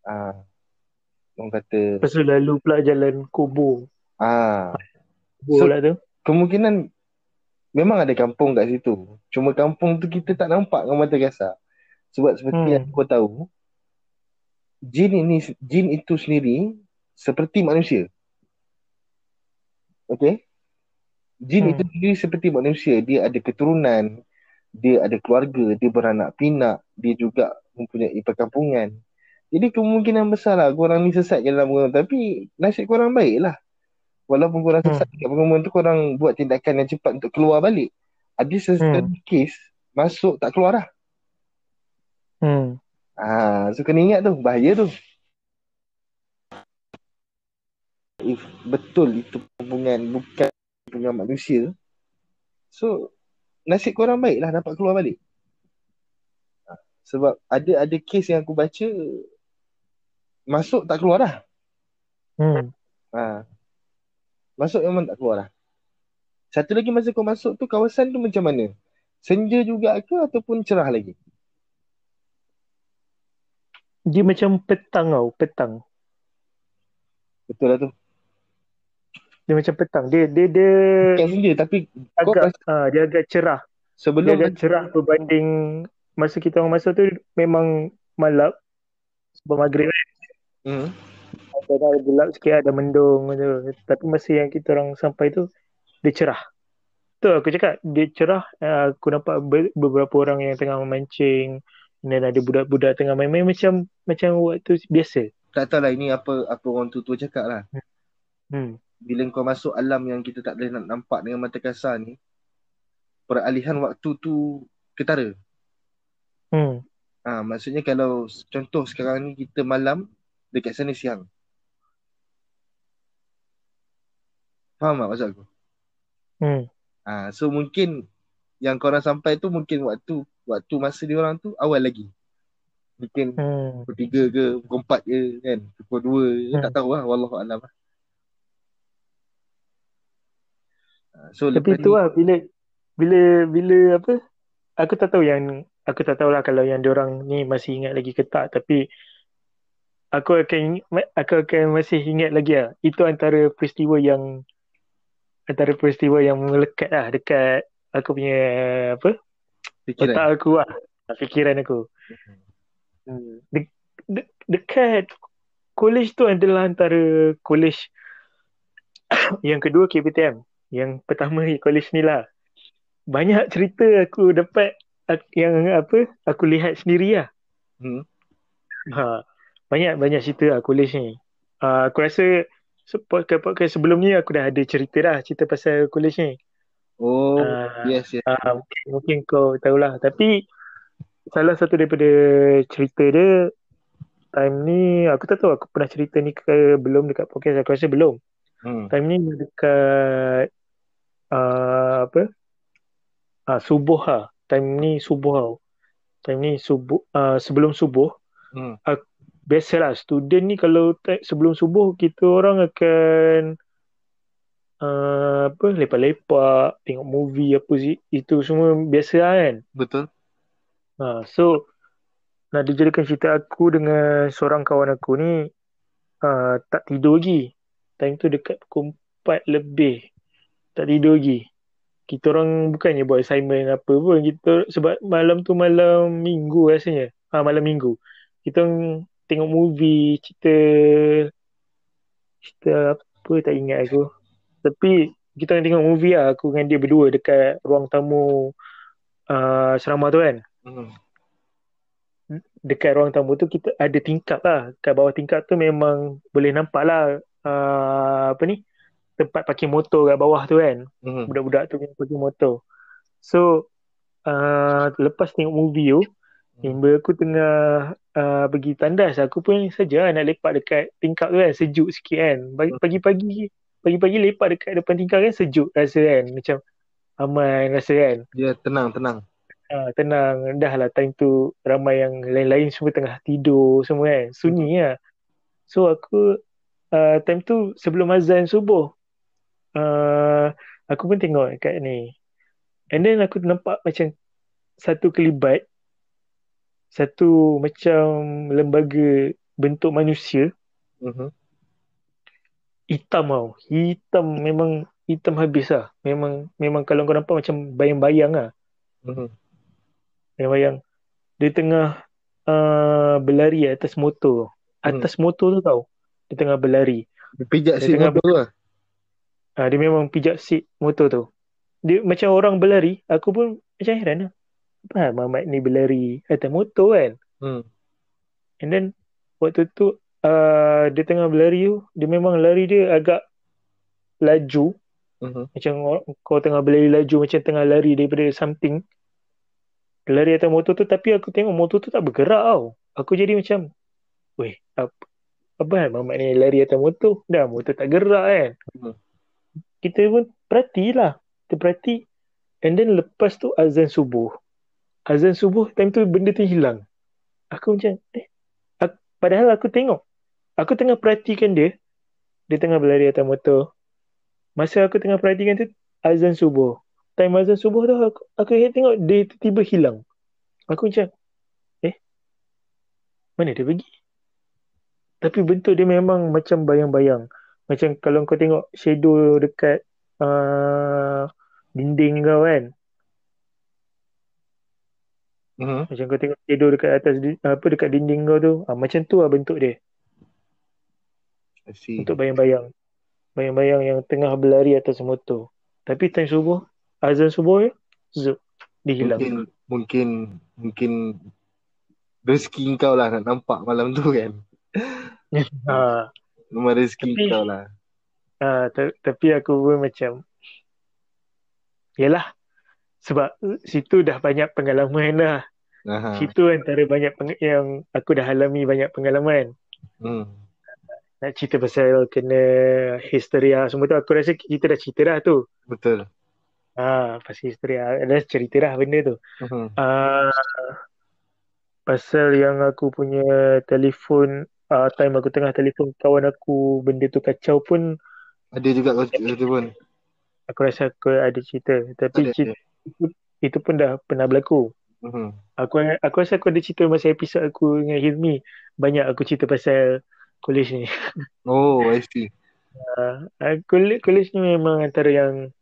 orang kata, Lepas tu lalu pula jalan kubur. Kubur so pula tu. kemungkinan memang ada kampung kat situ. Cuma kampung tu kita tak nampak dengan mata kasar. Sebab seperti yang kau tahu, jin itu sendiri seperti manusia. Okay? Jin itu sendiri seperti manusia. Dia ada keturunan, dia ada keluarga, dia beranak pinak, dia juga mempunyai perkampungan. Jadi kemungkinan besar lah korang ni sesat je dalam perkampungan. Tapi nasib korang baik lah. Walaupun korang sesat kat perkampungan tu, korang buat tindakan yang cepat untuk keluar balik. Ada sesuatu kes masuk tak keluar dah. So kena ingat tu, bahaya tu. If betul itu perkampungan bukan perkampungan manusia, so nasib korang baik lah dapat keluar balik. Sebab ada kes yang aku baca, masuk tak keluar dah. Masuk memang tak keluar dah. Satu lagi, masa kau masuk tu, kawasan tu macam mana? Senja juga ke ataupun cerah lagi? Dia macam petang tau, petang. Betul lah tu. Dia macam petang. Dia bukan senja, tapi agak, dia agak cerah. Sebelum dia agak cerah berbanding masa kita orang masuk tu memang malam sebelum maghrib kan. Ada gelap sikit, ada mendung tu. Tapi masa yang kita orang sampai tu, dia cerah. Tu aku cakap, dia cerah. Aku nampak beberapa orang yang tengah memancing, dan ada budak-budak tengah main-main macam waktu biasa. Tak tahu lah, ini apa orang tu cakap lah. Bila kau masuk alam yang kita tak boleh nak nampak dengan mata kasar ni, peralihan waktu tu ketara. Maksudnya kalau contoh sekarang ni kita malam, dekat sana siang. Faham tak maksud aku? So mungkin yang korang sampai tu mungkin waktu masa dia orang tu awal lagi. Mungkin pukul 3 ke, pukul 4 ke kan, pukul 2 ke, tak tahu lah, wallahualam lah. So tapi tu lah, bila apa, aku tak tahu lah kalau yang diorang ni masih ingat lagi ke tak, tapi aku akan masih ingat lagi lah. Itu antara peristiwa yang melekat lah dekat aku punya apa, otak aku lah, fikiran aku. Dekat college tu adalah antara college yang kedua KPTM, yang pertama college ni lah. Banyak cerita aku dapat yang apa, aku lihat sendiri lah. Banyak cerita lah college ni. Aku rasa podcast sebelum ni aku dah ada cerita pasal college ni. Yes. Mungkin kau tahulah. Tapi salah satu daripada cerita dia, time ni aku tak tahu aku pernah cerita ni ke belum dekat podcast. Aku rasa belum. Time ni dekat subuh lah. Time ni subuh, sebelum subuh. Biasalah student ni kalau sebelum subuh kita orang akan lepak-lepak, tengok movie apa sih, itu semua biasa lah kan. Betul. So nak dijadikan cerita, aku dengan seorang kawan aku ni tak tidur lagi. Time tu dekat pukul 4 lebih, tak tidur lagi. Kita orang bukannya buat assignment apa pun, sebab malam tu malam minggu rasanya. Malam minggu kita orang tengok movie, cerita apa tak ingat aku. Tapi kita orang tengok movie lah, aku dengan dia berdua dekat ruang tamu asrama tu kan. Dekat ruang tamu tu kita ada tingkap lah. Kat bawah tingkap tu memang boleh nampak lah tempat parking motor kat bawah tu kan. Budak-budak tu parking motor. So lepas tengok movie tu, member aku tengah pergi tandas. Aku pun saja nak lepak dekat tingkap tu kan, sejuk sikit kan. Pagi-pagi lepak dekat depan tingkap kan, sejuk rasa kan, macam aman rasa kan. Ya, tenang. Tenang, dah lah time tu ramai yang lain-lain semua tengah tidur semua kan, sunyi lah. So aku time tu sebelum azan subuh, aku pun tengok kat ni, and then aku nampak macam satu kelibat, satu macam lembaga bentuk manusia, Mhm. hitam tau, hitam, memang hitam habis lah. Memang kalau kau nampak macam bayang-bayang lah, Mhm. bayang-bayang. Dia tengah berlari atas motor. Mhm. Atas motor tu tau. Dia tengah berlari. Pijak Dia seat tengah motor tu lah. dia memang pijak seat motor tu. Dia macam orang berlari. Aku pun macam heran lah. Apa Mamat ni berlari atas motor kan? And then waktu tu dia tengah berlari tu, dia memang lari dia agak laju. Macam kau tengah berlari laju, macam tengah lari daripada something. Dia lari atas motor tu, tapi aku tengok motor tu tak bergerak tau. Aku jadi macam, weh, apa Mamat ni lari atas motor? Dah motor tak gerak kan? Kita pun perhatilah. Kita perhati. And then lepas tu azan subuh. Azan subuh, time tu benda tu hilang. Aku macam, padahal aku tengok. Aku tengah perhatikan dia. Dia tengah berlari atas motor. Masa aku tengah perhatikan tu, azan subuh. Time azan subuh tu, aku tengok dia tiba-tiba hilang. Aku macam, mana dia pergi? Tapi bentuk dia memang macam bayang-bayang. Macam kalau kau tengok shadow dekat dinding kau kan. Macam kau tengok shadow dekat atas dekat dinding kau tu, macam tu lah bentuk dia. Untuk bayang-bayang. Bayang-bayang yang tengah berlari atas motor. Tapi time subuh, azan subuh zup, dia hilang. Mungkin rezeki kau lah nak nampak malam tu kan. Memang rezeki kau lah. Tapi aku pun macam, yalah, sebab situ dah banyak pengalaman dah. Situ antara banyak yang aku dah alami banyak pengalaman. Nak cerita pasal kena histeria semua tu, aku rasa kita dah cerita dah tu. Betul. Pasal histeria, dah cerita dah benda tu. Pasal yang aku punya telefon, time aku tengah telefon kawan aku, benda tu kacau pun. Ada juga kau cerita pun. Aku rasa aku ada cerita. Tapi itu pun dah pernah berlaku. Aku rasa aku ada cerita masa episod aku dengan Hilmi. Banyak aku cerita pasal college ni. Oh, I see. College ni memang antara yang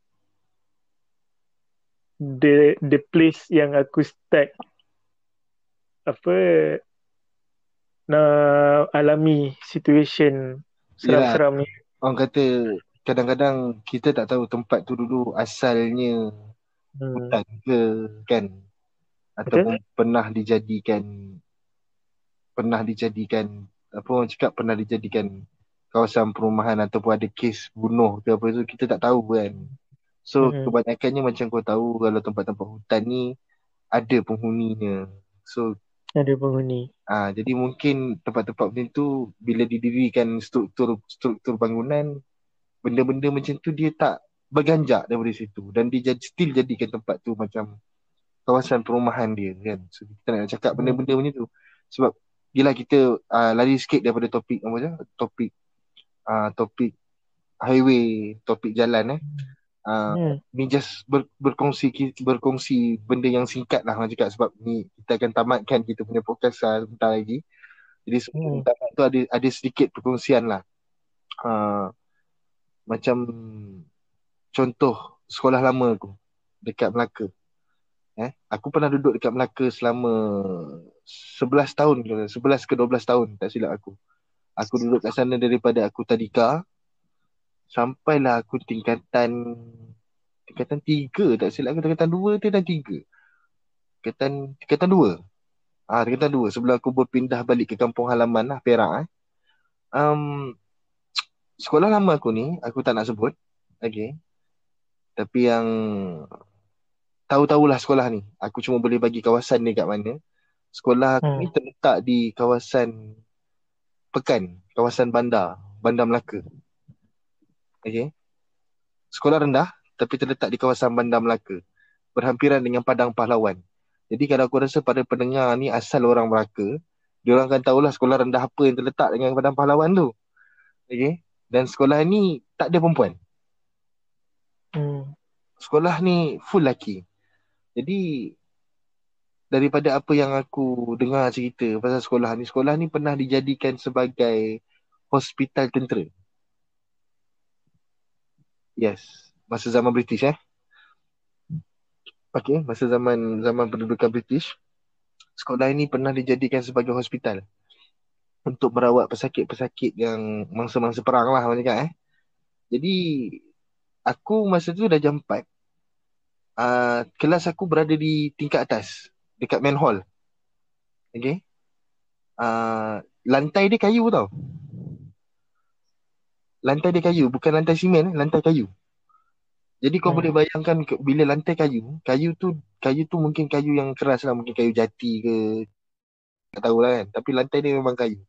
the place yang aku start nak alami situation seram-seram ni. Orang kata kadang-kadang kita tak tahu tempat tu dulu asalnya hutan ke kan, ataupun pernah dijadikan apa orang cakap, pernah dijadikan kawasan perumahan ataupun ada kes bunuh ke apa tu, kita tak tahu kan. So kebanyakannya macam kau tahu, kalau tempat-tempat hutan ni ada penghuninya. So ada penghuni. Jadi mungkin tempat-tempat macam tu bila didirikan struktur bangunan, benda-benda macam tu dia tak berganjak daripada situ, dan dia still jadikan tempat tu macam kawasan perumahan dia kan. So kita nak cakap benda-benda macam tu. Sebab yelah kita lari sikit daripada topik topik highway, topik jalan ni just berkongsi benda yang singkat lah orang cakap, sebab ni kita akan tamatkan kita punya podcast sebentar lagi. Jadi sebelum tamat tu ada sedikit perkongsian lah. Macam contoh sekolah lama aku dekat Melaka. Aku pernah duduk dekat Melaka selama 11 tahun, 11 ke 12 tahun tak silap aku. Aku duduk kat sana daripada aku tadika sampailah aku tingkatan 3 tak silap aku, tingkatan 2 dia dan 3. Tingkatan 2. Tingkatan 2 sebelum aku berpindah balik ke kampung halaman lah, Perak. Sekolah lama aku ni aku tak nak sebut. Okay. Tapi yang tahu-tahulah sekolah ni. Aku cuma boleh bagi kawasan ni kat mana. Sekolah aku ni terletak di kawasan Pekan, kawasan Bandar Melaka. Okay. Sekolah rendah tapi terletak di kawasan Bandar Melaka, berhampiran dengan Padang Pahlawan. Jadi kalau aku rasa pada pendengar ni asal orang Melaka, diorang akan tahulah sekolah rendah apa yang terletak dengan Padang Pahlawan tu. Okay. Dan sekolah ni tak ada perempuan. Sekolah ni full lelaki. Jadi daripada apa yang aku dengar cerita pasal sekolah ni pernah dijadikan sebagai hospital tentera. Yes, masa zaman British Okay, masa zaman pendudukan British, sekolah ini pernah dijadikan sebagai hospital untuk merawat pesakit-pesakit yang mangsa-mangsa perang lah macam kan. Jadi aku masa tu dah jam 4. Kelas aku berada di tingkat atas dekat main hall. Okay. Lantai dia kayu tau. Lantai dia kayu, bukan lantai simen, lantai kayu. Jadi kau boleh bayangkan bila lantai kayu tu mungkin kayu yang keras lah, mungkin kayu jati ke, tak tahulah kan. Tapi lantai dia memang kayu.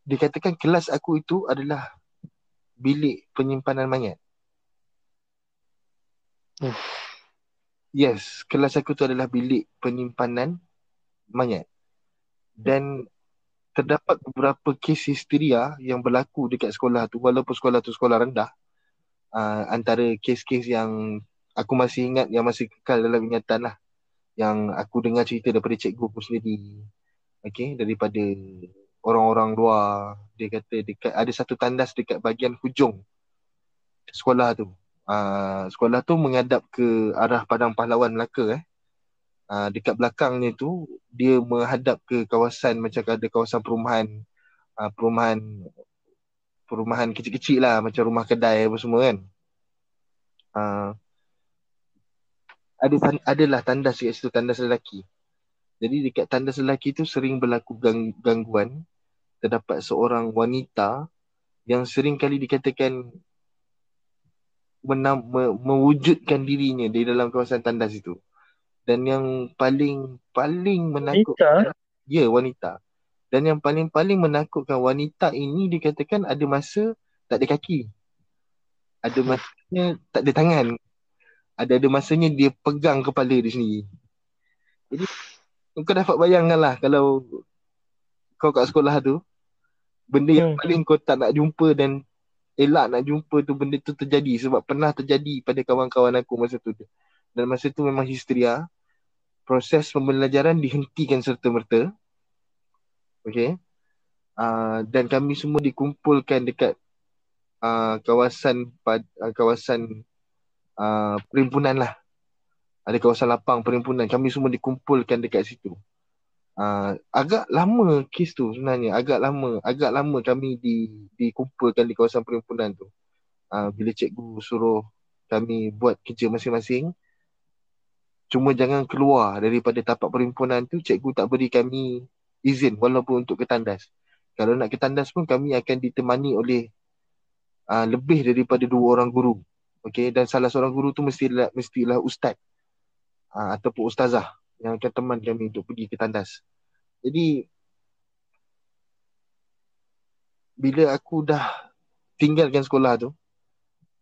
Dikatakan kelas aku itu adalah bilik penyimpanan mayat. Yes, kelas aku tu adalah bilik penyimpanan mayat. Dan terdapat beberapa kes histeria yang berlaku dekat sekolah tu, walaupun sekolah tu sekolah rendah. Antara kes-kes yang aku masih ingat, yang masih kekal dalam ingatan lah, yang aku dengar cerita daripada cikgu aku sendiri. Okay, daripada orang-orang luar. Dia kata ada satu tandas dekat bahagian hujung sekolah tu. Sekolah tu menghadap ke arah Padang Pahlawan Melaka. Dekat belakangnya tu dia menghadap ke kawasan, macam ada kawasan perumahan kecil-kecil lah, macam rumah kedai apa semua kan. Adalah tandas kat situ, tandas lelaki. Jadi dekat tandas lelaki tu sering berlaku gangguan. Terdapat seorang wanita yang sering kali dikatakan mewujudkan dirinya di dalam kawasan tandas itu. Dan yang paling menakutkan, wanita. Dan yang paling menakutkan, wanita ini dikatakan ada masa tak ada kaki. Ada masanya tak ada tangan. Ada masanya dia pegang kepala dia sendiri. Jadi kau dapat bayangkan lah kalau kau kat sekolah tu, benda yang paling kau tak nak jumpa dan elak nak jumpa tu, benda tu terjadi. Sebab pernah terjadi pada kawan-kawan aku masa tu. Dan masa tu memang histeria. Proses pembelajaran dihentikan serta-merta. Okay. Dan kami semua dikumpulkan dekat kawasan perimpunan lah. Ada kawasan lapang perimpunan. Kami semua dikumpulkan dekat situ. Agak lama kes tu sebenarnya. Agak lama kami dikumpulkan di kawasan perimpunan tu. Bila cikgu suruh kami buat kerja masing-masing. Cuma jangan keluar daripada tapak perimpunan tu. Cikgu tak beri kami izin walaupun untuk ke tandas. Kalau nak ke tandas pun kami akan ditemani oleh lebih daripada 2 orang guru. Okay? Dan salah seorang guru tu mestilah ustaz ataupun ustazah yang akan teman kami untuk pergi ke tandas. Jadi bila aku dah tinggalkan sekolah tu,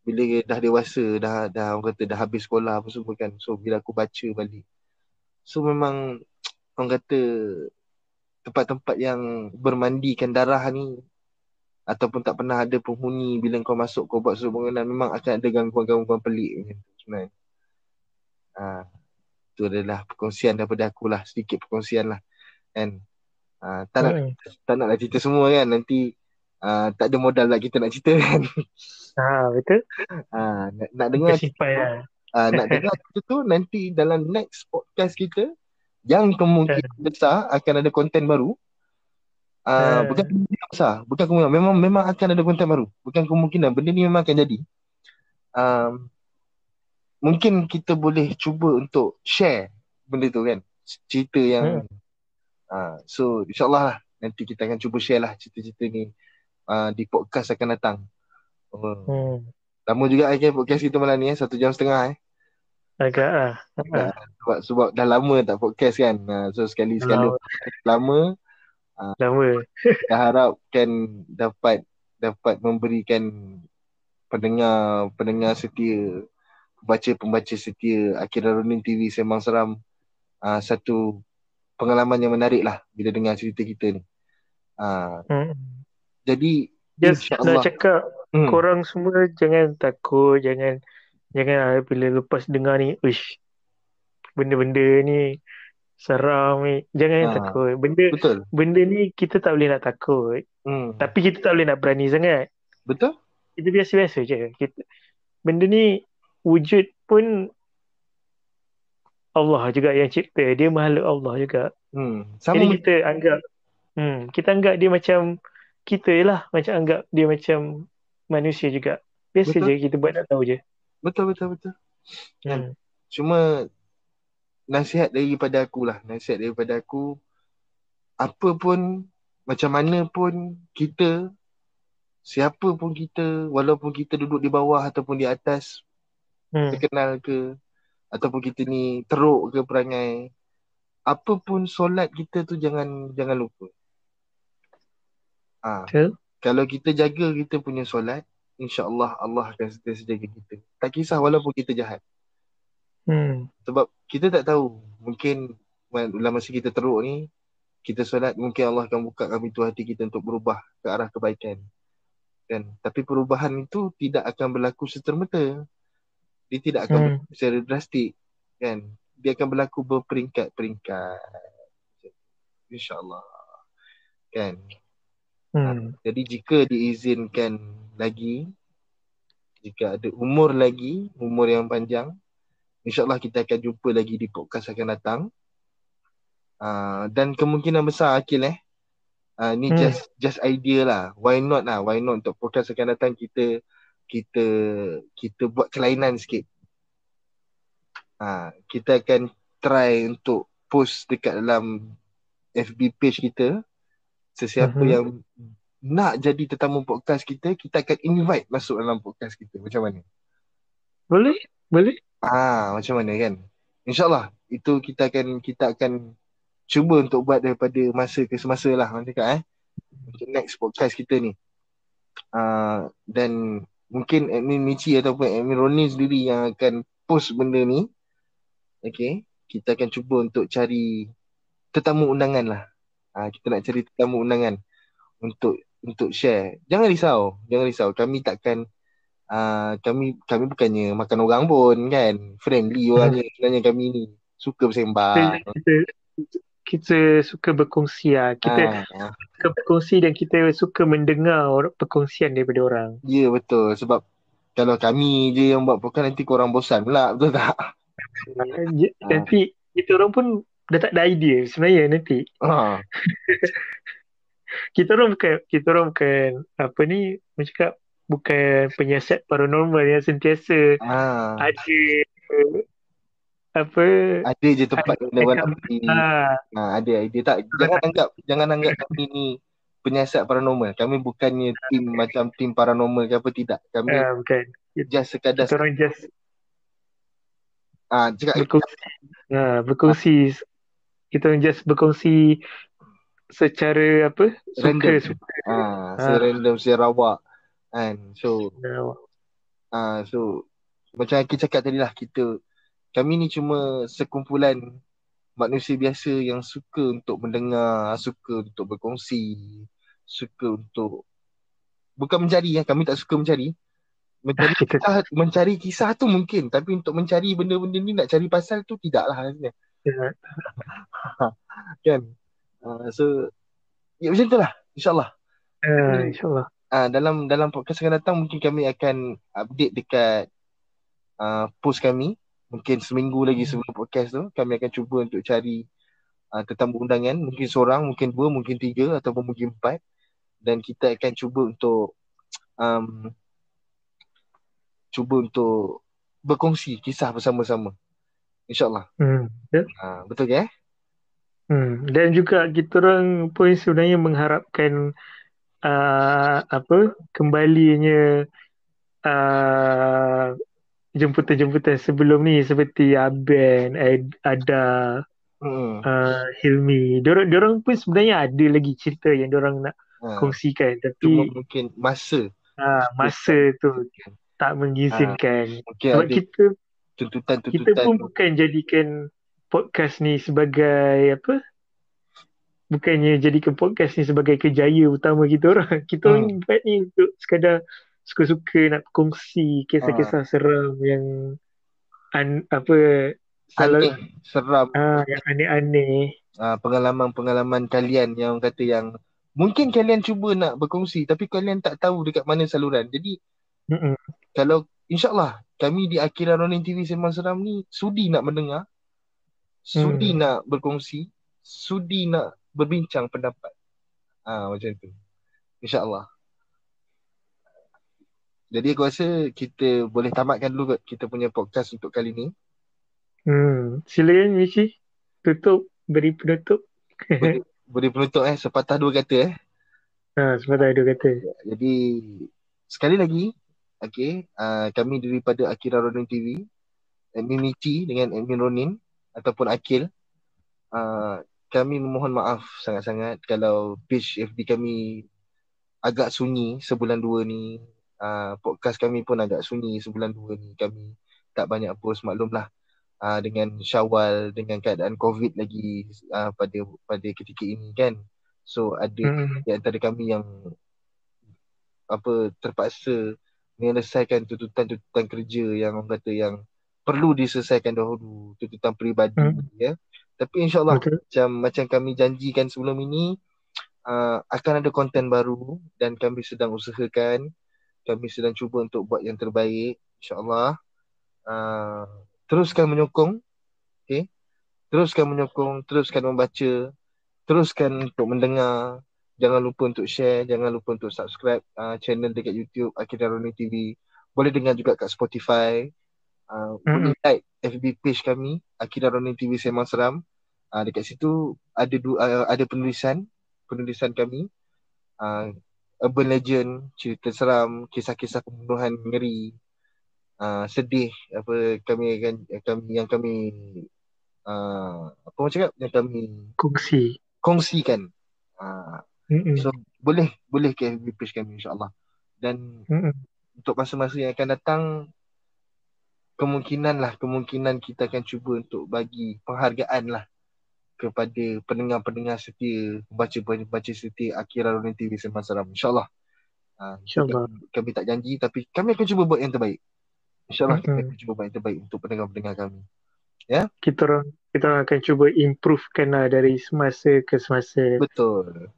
bila dah dewasa, dah orang kata dah habis sekolah apa semua kan. So bila aku baca balik, so memang orang kata tempat-tempat yang bermandikan darah ni ataupun tak pernah ada penghuni, bila kau masuk kau buat sesuatu bangunan, memang akan ada gangguan-gangguan pelik sebenarnya. Itu adalah perkongsian daripada aku lah, sedikit perkongsian lah kan. Tak naklah cerita semua kan, nanti tak ada modal lah kita nak cerita kan. Betul. Nak dengar nak dengar cerita tu nanti dalam next podcast kita, yang kemungkinan besar akan ada konten baru. Bukan kemungkinan besar, bukan kemungkinan, memang akan ada konten baru. Bukan kemungkinan, benda ni memang akan jadi. Mungkin kita boleh cuba untuk share benda tu kan, cerita yang so insyaAllah lah, nanti kita akan cuba share lah cerita-cerita ni di podcast akan datang. Lama juga podcast kita malam ni 1.5 jam. Agak Sebab dah lama tak podcast kan. So sekali-sekala lama, lama ah, lama. kita harap kan dapat memberikan pendengar setia, pembaca setia Akira Ronin TV Sembang Seram satu pengalaman yang menarik lah bila dengar cerita kita ni. Jadi Just nak insya-Allah cakap korang semua jangan takut, jangan bila lepas dengar ni, uish, benda-benda ni seram ni, jangan takut. betul. Benda ni kita tak boleh nak takut. Tapi kita tak boleh nak berani sangat. Betul? Kita biasa-biasa je. Benda ni wujud pun Allah juga yang cipta. Dia makhluk Allah juga. Jadi kita anggap dia macam kita lah. Macam anggap dia macam manusia juga. Biasa je kita buat nak tahu je. Betul. Cuma nasihat daripada aku, apa pun, macam mana pun kita, siapa pun kita, walaupun kita duduk di bawah ataupun di atas, terkenal ke, ataupun kita ni teruk ke perangai, apa pun solat kita tu jangan lupa. Kalau kita jaga kita punya solat, insya-Allah Allah akan sentiasa jaga kita. Tak kisah walaupun kita jahat. Sebab kita tak tahu, mungkin dalam masa kita teruk ni, kita solat, mungkin Allah akan buka pintu hati kita untuk berubah ke arah kebaikan. Kan? Tapi perubahan itu tidak akan berlaku serta-merta. Dia tidak akan berlaku secara drastik. Kan? Dia akan berlaku berperingkat-peringkat. InsyaAllah. Kan? Jadi jika diizinkan lagi, jika ada umur yang panjang, InsyaAllah kita akan jumpa lagi di podcast akan datang. Dan kemungkinan besar Akil ni just idea lah. Why not untuk podcast akan datang kita buat kelainan sikit. Kita akan try untuk post dekat dalam FB page kita. Sesiapa yang nak jadi tetamu podcast kita akan invite masuk dalam podcast kita. Macam mana? Boleh. Macam mana kan? InsyaAllah itu kita akan cuba untuk buat daripada masa ke semasa lah untuk next podcast kita ni. Dan mungkin admin Michi ataupun admin Ronin sendiri yang akan post benda ni. Okay, kita akan cuba untuk cari tetamu undangan lah. Kita nak cari tetamu undangan untuk share. Jangan risau. Kami takkan kami bukannya makan orang pun kan. Friendly orangnya. Sebenarnya kami ni suka bersembang. Kita suka berkongsi lah. Kita suka berkongsi dan kita suka mendengar perkongsian daripada orang. Ya, betul. Sebab kalau kami je yang buat podcast, nanti korang bosan pula. Betul tak? Nanti kita orang pun dah tak ada idea sebenarnya nanti. Kita orang bukan apa ni, macam bukan penyiasat paranormal yang sentiasa ada je tempat yang ada idea tak. Jangan anggap kami ni penyiasat paranormal. Kami bukannya tim paranormal ke apa, tidak. Kami bukan. Just sekadar kita orang just berkongsi. Kita orang just berkongsi secara random. Serandom, serawak kan. So macam Aki cakap tadi lah, kami ni cuma sekumpulan manusia biasa yang suka untuk mendengar, suka untuk berkongsi, suka untuk bukan mencari kami tak suka mencari kisah tu mungkin, tapi untuk mencari benda-benda ni, nak cari pasal tu tidaklah rasanya. Kan? So macam tu lah, insyaAllah. InsyaAllah. Dalam podcast akan datang mungkin kami akan update dekat post kami. Mungkin seminggu lagi sebelum podcast tu, kami akan cuba untuk cari tetamu undangan. Mungkin seorang, mungkin 2, mungkin 3 ataupun mungkin 4. Dan kita akan cuba untuk berkongsi kisah bersama-sama. InsyaAllah. Betul ke? Dan juga kita orang pun sebenarnya mengharapkan kembalinya jemputan-jemputan sebelum ni seperti Aben, Ada, Hmm. Hilmi. Diorang pun sebenarnya ada lagi cerita yang diorang nak Ha. kongsikan, Cuma tapi mungkin masa masa tu tak ha, mengizinkan. mungkin Sebab ada kita tuntutan-tuntutan. pun bukan jadikan podcast ni sebagai apa? Bukannya jadikan podcast ni sebagai kerjaya utama kita orang. Kita orang buat ni untuk sekadar suka-suka nak kongsi Ha. kisah-kisah seram yang apa salah Aneh, seram, yang aneh-aneh. pengalaman-pengalaman kalian yang kata yang mungkin kalian cuba nak berkongsi tapi kalian tak tahu dekat mana saluran. Jadi Mm-mm. kalau insyaAllah kami di Akira Ronin TV Sembang Seram ni sudi nak mendengar, sudi nak berkongsi, sudi nak berbincang pendapat. Macam tu. InsyaAllah. Jadi aku rasa kita boleh tamatkan dulu kot kita punya podcast untuk kali ni. Silakan Michi, beri penutup. Beri penutup sepatah dua kata Sepatah dua kata. Jadi sekali lagi kami daripada Akira Ronin TV, admin Michi dengan admin Ronin ataupun Akil, kami memohon maaf sangat-sangat kalau page FB kami agak sunyi sebulan dua ni. Podcast kami pun agak sunyi sebulan dua ni. Kami tak banyak post, maklumlah. Dengan Syawal, dengan keadaan COVID lagi pada ketika ini kan. So ada di antara kami yang terpaksa menyelesaikan tuntutan-tuntutan kerja yang orang kata yang perlu diselesaikan dahulu, tuntutan peribadi ya. Tapi insyaAllah macam kami janjikan sebelum ini, akan ada konten baru dan kami sedang usahakan, kami sedang cuba untuk buat yang terbaik insyaAllah. Teruskan menyokong, teruskan menyokong, teruskan membaca, teruskan untuk mendengar. Jangan lupa untuk share, jangan lupa untuk subscribe channel dekat YouTube Akira Ronin TV. Boleh dengar juga kat Spotify. Boleh like FB page kami Akira Ronin TV Sembang Seram. Dekat situ ada penulisan kami, urban legend, cerita seram, kisah-kisah pembunuhan ngeri, sedih, yang kami kongsikan. So boleh ke FB page kami insyaAllah. Dan untuk masa-masa yang akan datang, kemungkinan kita akan cuba untuk bagi penghargaan lah kepada pendengar-pendengar setia, pembaca-pembaca setia Akira Ronin TV Sembang Seram insyaAllah. InsyaAllah. Kami tak janji tapi kami akan cuba buat yang terbaik. InsyaAllah kita akan cuba buat yang terbaik untuk pendengar-pendengar kami. Ya? Kita orang akan cuba improvekan lah dari semasa ke semasa. Betul.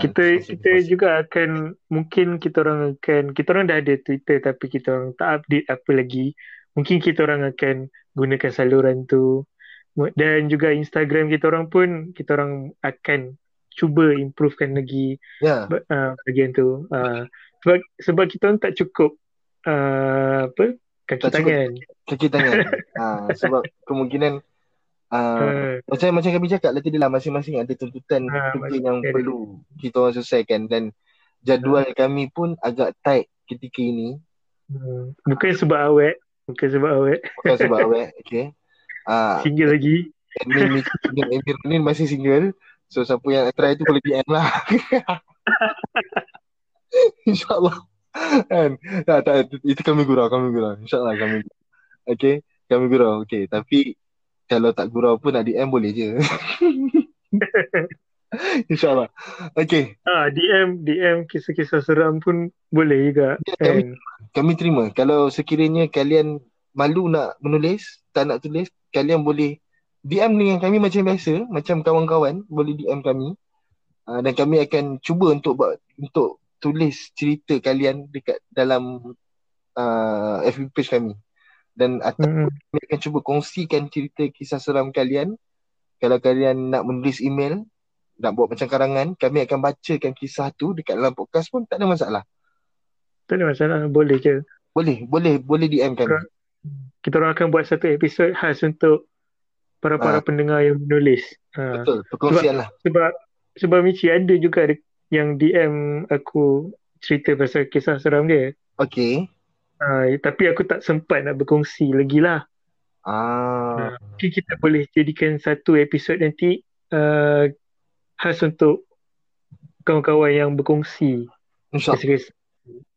Kita juga akan, mungkin kita orang dah ada Twitter tapi kita orang tak update apa lagi. Mungkin kita orang akan gunakan saluran tu. Dan juga Instagram kita orang pun kita orang akan cuba improvekan lagi bahagian tu. Sebab kita orang tak cukup kaki tangan. Sebab kemungkinan macam kami cakap lah tadi lah, masing-masing ada tuntutan yang perlu kita orang selesaikan dan jadual kami pun agak tight ketika ini. Bukan sebab awet. Okay. Single lagi. Admin masih single. So siapa yang try tu boleh DM lah. InsyaAllah. Kan? Tak, itu kami gurau. InsyaAllah kami. Okay. Kami gurau. Okay. Tapi kalau tak gurau pun nak DM boleh je. InsyaAllah. Okay. DM kisah-kisah seram pun boleh juga. Kami terima. Kalau sekiranya kalian malu nak menulis, tak nak tulis, kalian boleh DM dengan kami macam biasa, macam kawan-kawan boleh DM kami. Dan kami akan cuba untuk tulis cerita kalian dekat dalam FB page kami. Dan kami akan cuba kongsikan cerita kisah seram kalian. Kalau kalian nak menulis email, nak buat macam karangan, kami akan bacakan kisah tu dekat dalam podcast pun tak ada masalah. Boleh je. Boleh DM kami. Kita orang akan buat satu episod khas untuk para pendengar yang menulis. Betul, perkongsian lah. Sebab Michi ada juga yang DM aku cerita pasal kisah seram dia. Okay. Tapi aku tak sempat nak berkongsi lagi lah. Ah, Mungkin kita boleh jadikan satu episod nanti khas untuk kawan-kawan yang berkongsi InsyaAllah. kisah-kisah.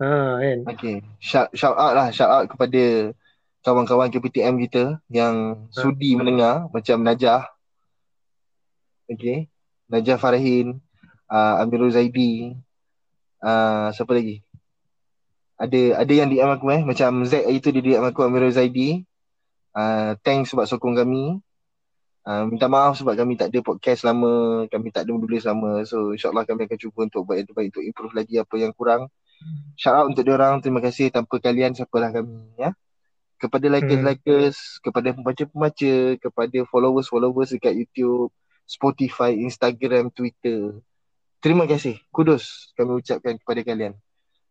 Kan. Okay. Shout out lah. Shout out kepada kawan-kawan KPTM kita yang sudi mendengar. Macam Najah. Okay. Najah Farahin. Amirul Zaidi. Siapa lagi? Ada yang DM aku macam Z itu dia DM aku, Amirul Zaidi. Thanks sebab sokong kami. Minta maaf sebab kami tak ada podcast lama, kami tak ada menulis lama. So insyaAllah kami akan cuba untuk buat yang terbaik, untuk improve lagi apa yang kurang. Shout out untuk diorang. Terima kasih. Tanpa kalian siapalah kami, ya. Kepada likers, kepada pembaca-pembaca, kepada followers dekat YouTube, Spotify, Instagram, Twitter, terima kasih. Kudus kami ucapkan kepada kalian.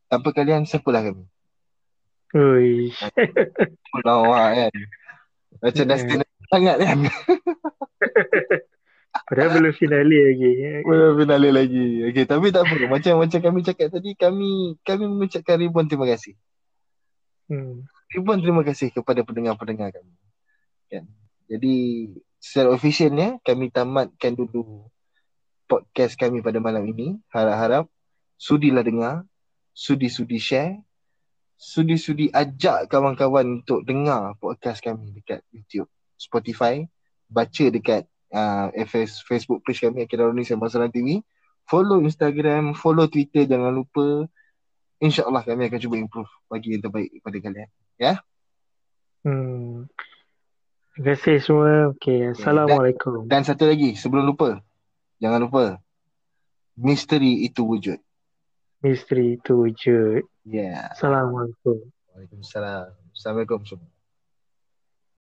Tanpa kalian siapalah kami. Ui. Kan. Macam Dustin sangat kan. Padahal belum finale lagi. Belum finale lagi. Okay, tapi tak apa. Macam kami cakap tadi, kami mengucapkan ribuan terima kasih. Ribuan terima kasih kepada pendengar-pendengar kami. Kan? Jadi secara officialnya kami tamatkan dulu podcast kami pada malam ini. Harap-harap sudilah dengar, sudi-sudi share, sudi-sudi ajak kawan-kawan untuk dengar podcast kami dekat YouTube, Spotify, baca dekat Facebook page kami Akhirat Sembang TV, follow Instagram, follow Twitter, jangan lupa. InsyaAllah kami akan cuba improve bagi yang terbaik kepada kalian, ya. Terima kasih semua. Okay. Assalamualaikum. Dan satu lagi sebelum lupa, jangan lupa, misteri itu wujud. Misteri itu wujud. Yeah. Assalamualaikum. Waalaikumsalam. Assalamualaikum semua.